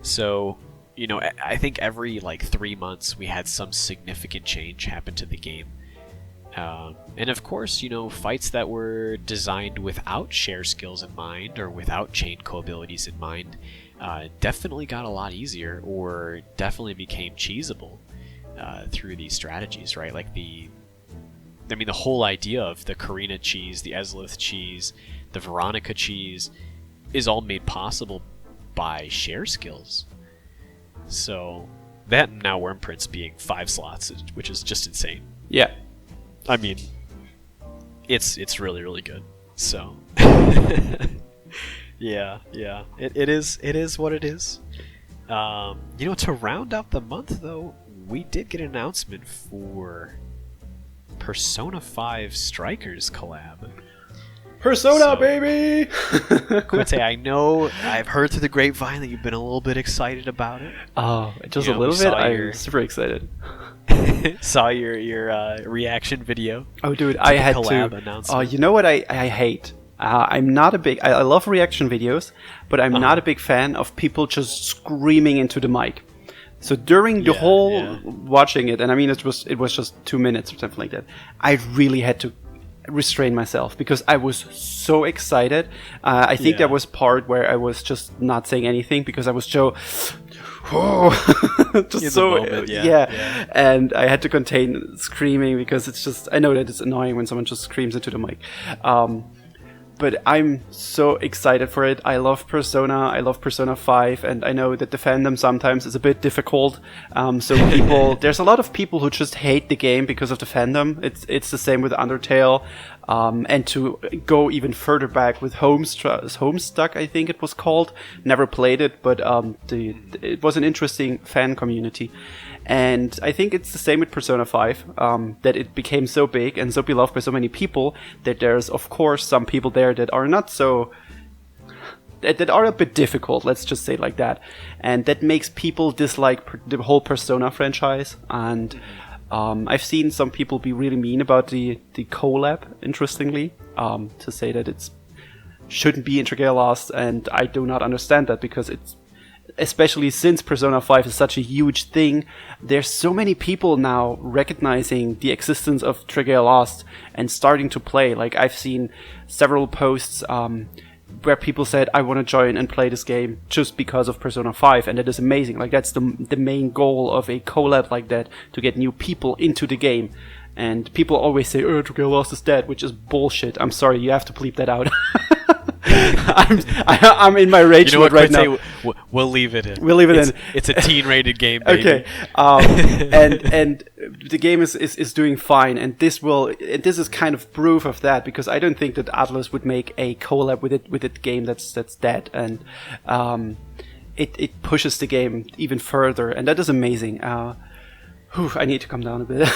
So, I think every 3 months we had some significant change happen to the game. And of course, fights that were designed without share skills in mind or without chain co-abilities in mind definitely got a lot easier or definitely became cheesable through these strategies, right? Like the whole idea of the Karina cheese, the Ezlith cheese, the Veronica cheese is all made possible by share skills. So, That and now Worm Prince being 5 slots, which is just insane. Yeah. I mean, it's really, really good. So, yeah, it is what it is. To round out the month though, we did get an announcement for Persona 5 Strikers collab. Persona, baby! Quitte, I know I've heard through the grapevine that you've been a little bit excited about it. Oh, just a little bit? I'm super excited. Saw your reaction video. Oh, dude, I had to. Oh, you know what I hate? I'm not a big. I love reaction videos, but I'm not a big fan of people just screaming into the mic. So during the whole watching it, and I mean it was just 2 minutes or something like that, I really had to restrain myself because I was so excited. I think that was part where I was just not saying anything because I was so just so moment, and I had to contain screaming because it's just, I know that it's annoying when someone just screams into the mic. But I'm so excited for it. I love Persona. I love Persona 5, and I know that the fandom sometimes is a bit difficult. So people, there's a lot of people who just hate the game because of the fandom. It's the same with Undertale. And to go even further back with Homestuck, I think it was called. Never played it, but it was an interesting fan community. And I think it's the same with Persona 5, that it became so big and so beloved by so many people that there's, of course, some people there that are not so... that are a bit difficult, let's just say it like that. And that makes people dislike the whole Persona franchise. And I've seen some people be really mean about the collab, interestingly, to say that it shouldn't be Intrigale Lost, and I do not understand that because it's... especially since Persona 5 is such a huge thing, there's so many people now recognizing the existence of Intrigale Lost and starting to play. Like, I've seen several posts where people said, I want to join and play this game just because of Persona 5, and that is amazing. Like, that's the main goal of a collab like that, to get new people into the game. And people always say, oh, Intrigale Lost is dead, which is bullshit. I'm sorry, you have to bleep that out. I'm in my rage mode right now. We'll leave it in. We'll leave it in. It's a teen-rated game, baby. Okay. And the game is doing fine, and this is kind of proof of that, because I don't think that Atlus would make a collab with a game that's dead, and it pushes the game even further, and that is amazing. I need to calm down a bit.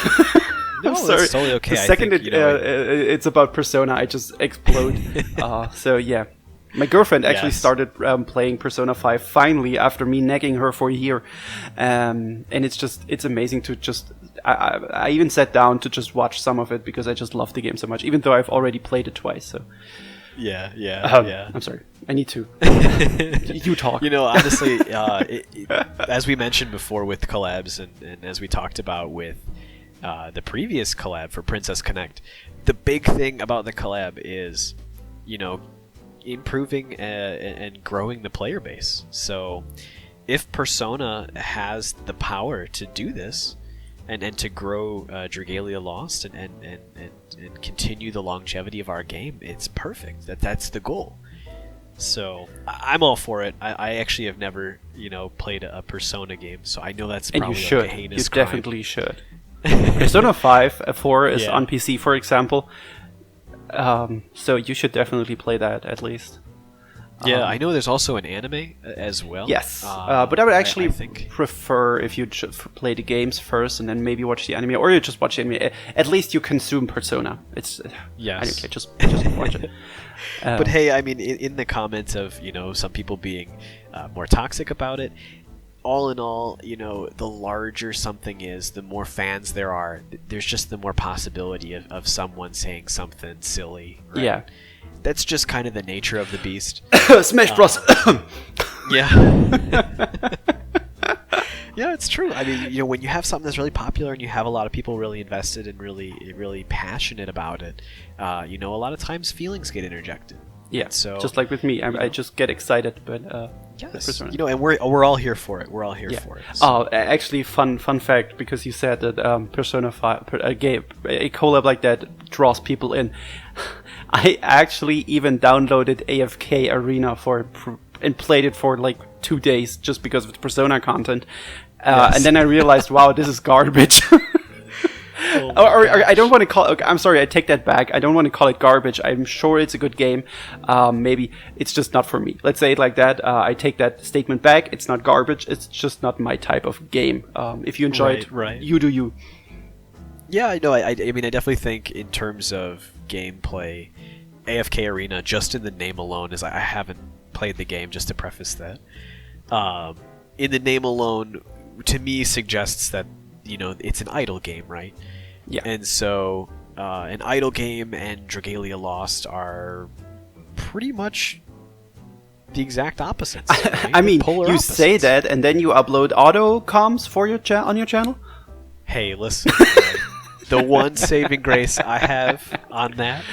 No, I'm sorry. It's totally okay. The second it's about Persona, I just explode. So yeah, my girlfriend actually started playing Persona 5 finally after me nagging her for a year, and it's amazing to just. I even sat down to just watch some of it because I just love the game so much, even though I've already played it twice. So. Yeah. I'm sorry. I need to. You talk. Honestly, as we mentioned before with collabs, and as we talked about with the previous collab for Princess Connect, the big thing about the collab is, improving and growing the player base. So, if Persona has the power to do this, and to grow Dragalia Lost and continue the longevity of our game, it's perfect. That's the goal. So I'm all for it. I actually have never, played a Persona game, so I know that's probably like a heinous crime. You definitely should. Persona 4 is on PC, for example. So you should definitely play that at least. Yeah, I know there's also an anime as well. Yes, but I would actually prefer if you play the games first and then maybe watch the anime, or you just watch the anime. At least you consume Persona. It's I don't care, just watch it. But hey, I mean, in the comments of some people being more toxic about it, all in all, the larger something is, the more fans there are. There's just the more possibility of someone saying something silly. Right? Yeah. That's just kind of the nature of the beast. Smash Bros. Yeah. Yeah, it's true. I mean, when you have something that's really popular and you have a lot of people really invested and really passionate about it, a lot of times feelings get interjected. Yeah, so just like with me, I just get excited, but yes, and we're all here for it. We're all here for it. So. Oh, actually, fun fact, because you said that Persona 5, a collab like that draws people in. I actually even downloaded AFK Arena and played it for like 2 days just because of the Persona content. And then I realized, wow, this is garbage. Or I don't want to call it, I'm sorry, I take that back. I don't want to call it garbage. I'm sure it's a good game. Maybe it's just not for me. Let's say it like that. I take that statement back. It's not garbage. It's just not my type of game. If you enjoy it, you do you. Yeah, I know. I mean, I definitely think in terms of gameplay, AFK Arena, just in the name alone, is I haven't played the game, just to preface that. In the name alone, to me, suggests that, it's an idle game, right? Yeah. And so, an idle game and Dragalia Lost are pretty much the exact opposites. Right? I mean, polar you opposites. say that, and then you upload auto comms for your on your channel? Hey, listen. The one saving grace I have on that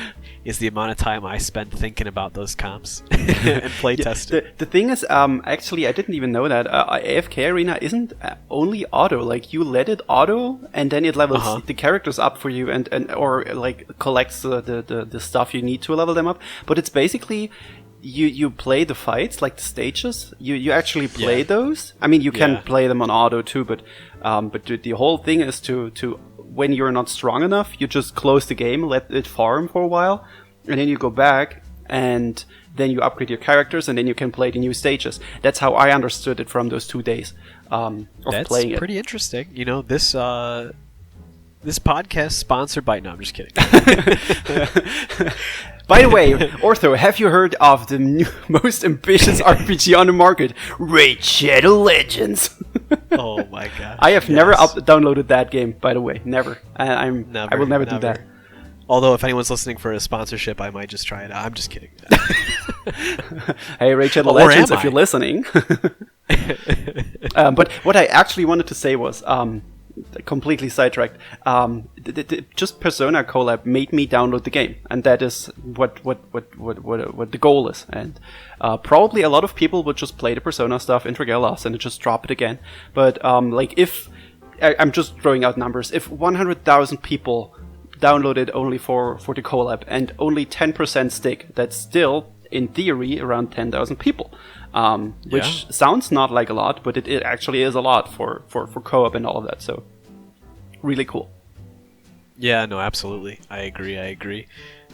is the amount of time I spend thinking about those comps and playtesting. The thing is, actually, I didn't even know that AFK Arena isn't only auto. Like, you let it auto, and then it levels the characters up for you, and or like collects the stuff you need to level them up. But it's basically you play the fights, like the stages. You actually play those. I mean, you can play them on auto too, but the whole thing is to when you're not strong enough, you just close the game, let it farm for a while, and then you go back, and then you upgrade your characters, and then you can play the new stages. That's how I understood it from those 2 days of playing it. That's pretty interesting. This podcast sponsored by... No, I'm just kidding. By the way, Ortho, have you heard of the most ambitious RPG on the market, Raid Shadow Legends? Oh my god! I have never downloaded that game. By the way, never. I will never do that. Although, if anyone's listening for a sponsorship, I might just try it out. I'm just kidding. Hey, Raid Shadow Legends, if you're listening. But what I actually wanted to say was, completely sidetracked. Just Persona Collab made me download the game, and that is what the goal is. And probably a lot of people would just play the Persona stuff in Dragalia Lost and just drop it again. But like, if I'm just throwing out numbers, if 100,000 people downloaded only for the collab and only 10% stick, that's still in theory around 10,000 people. Which sounds not like a lot, but it actually is a lot for co-op and all of that, so really cool. Yeah, no, absolutely. I agree.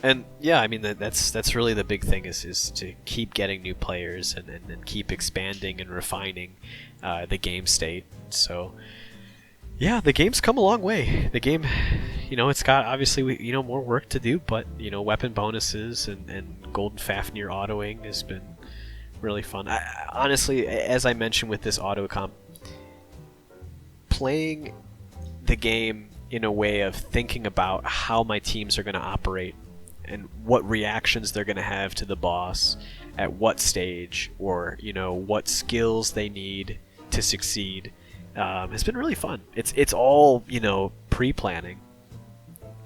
And yeah, I mean, that's really the big thing is to keep getting new players and keep expanding and refining the game state. So yeah, the game's come a long way. The game, it's got obviously more work to do, but weapon bonuses and Golden Fafnir autoing has been really fun. Honestly, as I mentioned with this auto comp, playing the game in a way of thinking about how my teams are going to operate and what reactions they're going to have to the boss at what stage, or what skills they need to succeed, has been really fun. It's all pre-planning,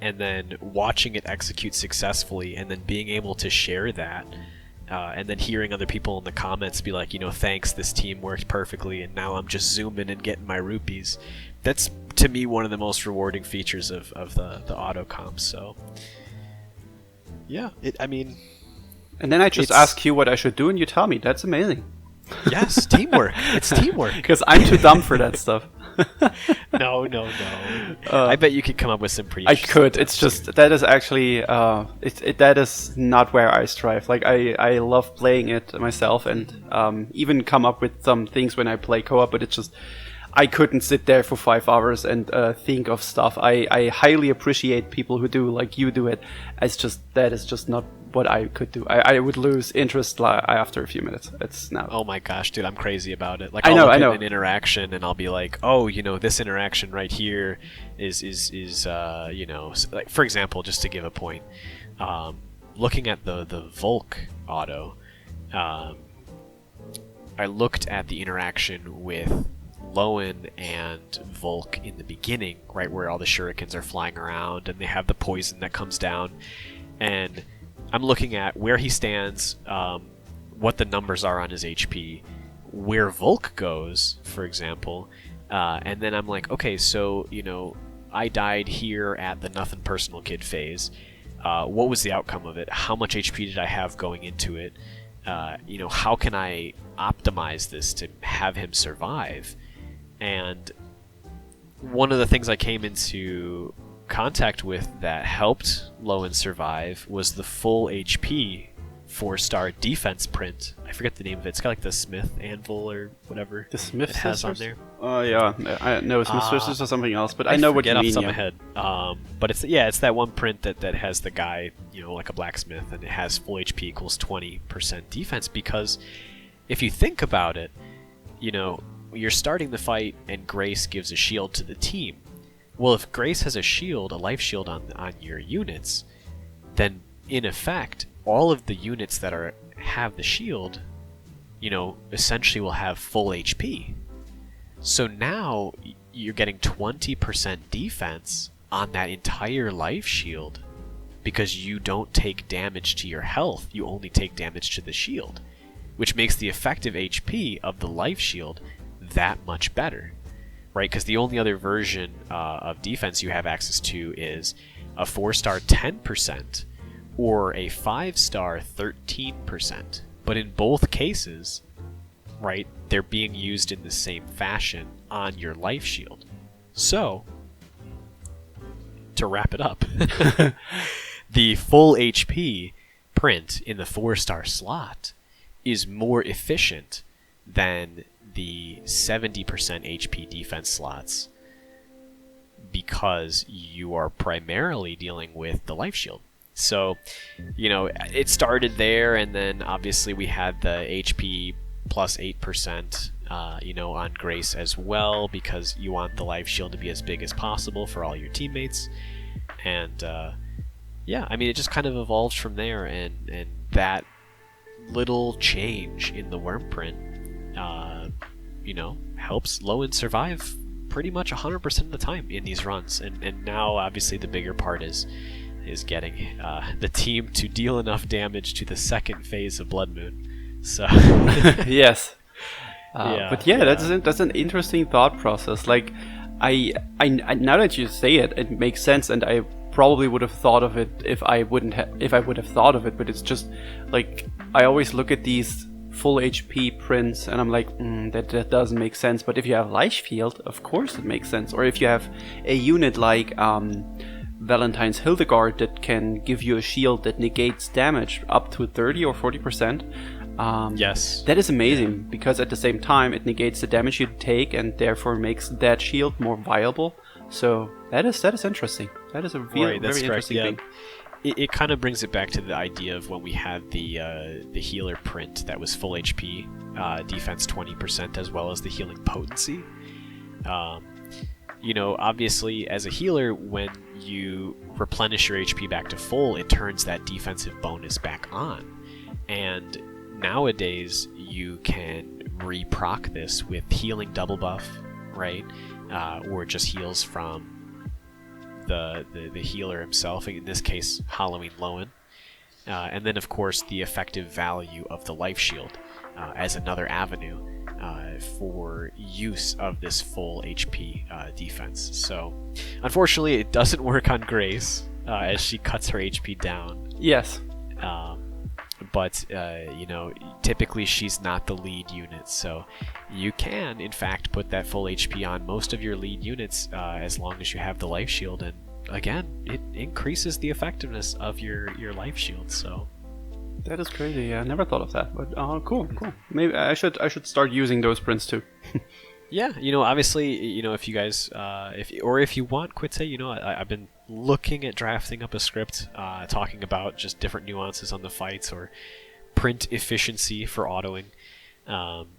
and then watching it execute successfully, and then being able to share that. And then hearing other people in the comments be like, thanks, this team worked perfectly, and now I'm just zooming and getting my rupees. That's, to me, one of the most rewarding features of the auto comps. So, yeah, and then I just ask you what I should do, and you tell me. That's amazing. Yes, teamwork. It's teamwork. Because I'm too dumb for that stuff. No. I bet you could come up with some pretty... I could. It's just, that is actually, that is not where I strive. Like, I love playing it myself, and even come up with some things when I play co-op, but it's just, I couldn't sit there for 5 hours and think of stuff. I highly appreciate people who do, like you do it. It's just, that is just not what I could do. I would lose interest after a few minutes. It's now. Oh my gosh, dude, I'm crazy about it. Like, I know. At an interaction and I'll be like, oh, this interaction right here is like, for example, just to give a point, looking at the Volk auto, I looked at the interaction with Lowen and Volk in the beginning, right where all the shurikens are flying around and they have the poison that comes down, and I'm looking at where he stands, what the numbers are on his HP, where Volk goes, for example, and then I'm like, okay, so, I died here at the Nothing Personal Kid phase. What was the outcome of it? How much HP did I have going into it? How can I optimize this to have him survive? And one of the things I came into contact with that helped Lowen survive was the full HP 4-star defense print. I forget the name of it. It's got like the Smith anvil or whatever. The Smith it has on there. Oh yeah, I know Smith sisters or something else, but I know what you mean. Off the top of my head. But it's that one print that has the guy, like a blacksmith, and it has full HP equals 20% defense. Because if you think about it, you're starting the fight and Grace gives a shield to the team. Well, if Grace has a life shield on your units, then in effect, all of the units that have the shield, essentially will have full HP. So now you're getting 20% defense on that entire life shield because you don't take damage to your health, you only take damage to the shield, which makes the effective HP of the life shield that much better, right? Because the only other version of defense you have access to is a 4-star 10% or a 5-star 13%. But in both cases, right, they're being used in the same fashion on your life shield. So, to wrap it up, the full HP print in the 4-star slot is more efficient than the 70% HP defense slots because you are primarily dealing with the life shield. So, it started there, and then obviously we had the HP plus 8%, on Grace as well, because you want the life shield to be as big as possible for all your teammates. And, it just kind of evolved from there, and that little change in the worm print, helps Lowen survive pretty much 100% of the time in these runs. And now, obviously, the bigger part is getting the team to deal enough damage to the second phase of Blood Moon. So yes, but that's an interesting thought process. Like, I now that you say it, it makes sense, and I probably would have thought of it if I would have thought of it. But it's just like I always look at these full HP prints and I'm like, that doesn't make sense. But if you have life shield, of course it makes sense. Or if you have a unit like Valentine's Hildegard that can give you a shield that negates damage up to 30 or 40%. Yes. That is amazing, because at the same time it negates the damage you take and therefore makes that shield more viable. So that is interesting. That is a very interesting thing. It kind of brings it back to the idea of when we had the healer print that was full HP, defense 20%, as well as the healing potency. Obviously, as a healer, when you replenish your HP back to full, it turns that defensive bonus back on. And nowadays, you can re-proc this with healing double buff, right? Or just heals from the healer himself, in this case, Halloween Lowen. And then, of course, the effective value of the life shield as another avenue for use of this full HP defense. So, unfortunately, it doesn't work on Grace as she cuts her HP down. Yes. But, typically she's not the lead unit, so you can, in fact, put that full HP on most of your lead units as long as you have the life shield, and again, it increases the effectiveness of your life shield, so... That is crazy. Yeah, I never thought of that, but cool. Maybe I should start using those prints too. Yeah, obviously, if you guys, if you want Quitte, I've been looking at drafting up a script, talking about just different nuances on the fights or print efficiency for autoing.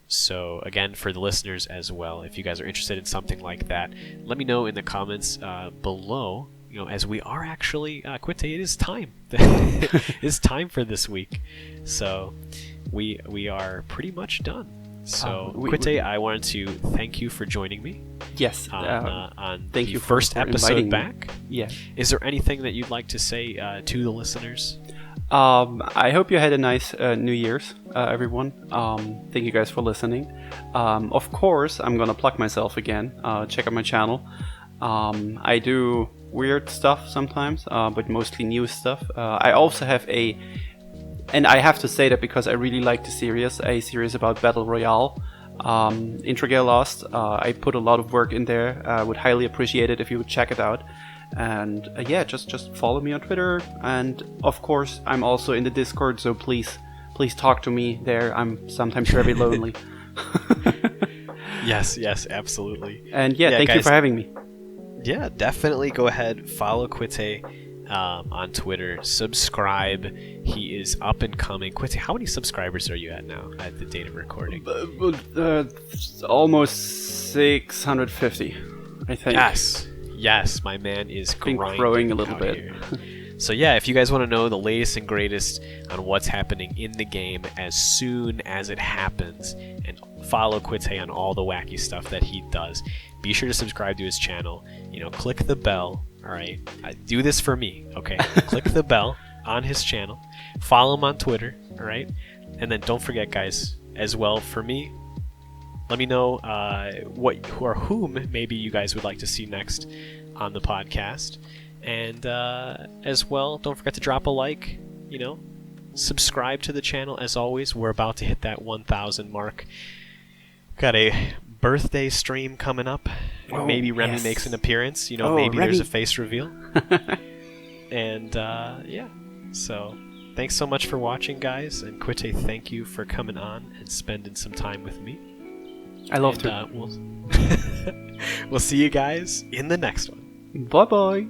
So again, for the listeners as well, if you guys are interested in something like that, let me know in the comments below. As we are actually Quitte, it is time. It's time for this week, so we are pretty much done. So, Quitte, I wanted to thank you for joining me. Yes. On thank the you first episode back. Yeah. Is there anything that you'd like to say to the listeners? I hope you had a nice New Year's, everyone. Thank you guys for listening. Of course, I'm gonna plug myself again. Check out my channel. I do weird stuff sometimes, but mostly new stuff. I also have and I have to say that because I really like the series, a series about Battle Royale. Intragale Lost. I put a lot of work in there. I would highly appreciate it if you would check it out. And yeah, just follow me on Twitter. And of course, I'm also in the Discord, so please talk to me there. I'm sometimes very lonely. Yes, absolutely. And yeah, thank guys, you for having me. Yeah, definitely go ahead, follow Quitte on Twitter, subscribe. He is up and coming. Quitte, how many subscribers are you at now at the date of recording? Almost 650, I think. Yes, my man is growing a little bit. So yeah, if you guys want to know the latest and greatest on what's happening in the game as soon as it happens, and follow Quitte on all the wacky stuff that he does, be sure to subscribe to his channel. Click the bell. All right, do this for me, okay? Click the bell on his channel. Follow him on Twitter. All right, and then don't forget, guys, as well for me. Let me know what or whom maybe you guys would like to see next on the podcast. And as well, don't forget to drop a like, subscribe to the channel. As always, we're about to hit that 1,000 mark. Got a birthday stream coming up. Maybe Remy makes an appearance. Maybe Remy. There's a face reveal. And yeah, so thanks so much for watching, guys. And Quitte, thank you for coming on and spending some time with me. I love to. We'll see you guys in the next one. Bye-bye.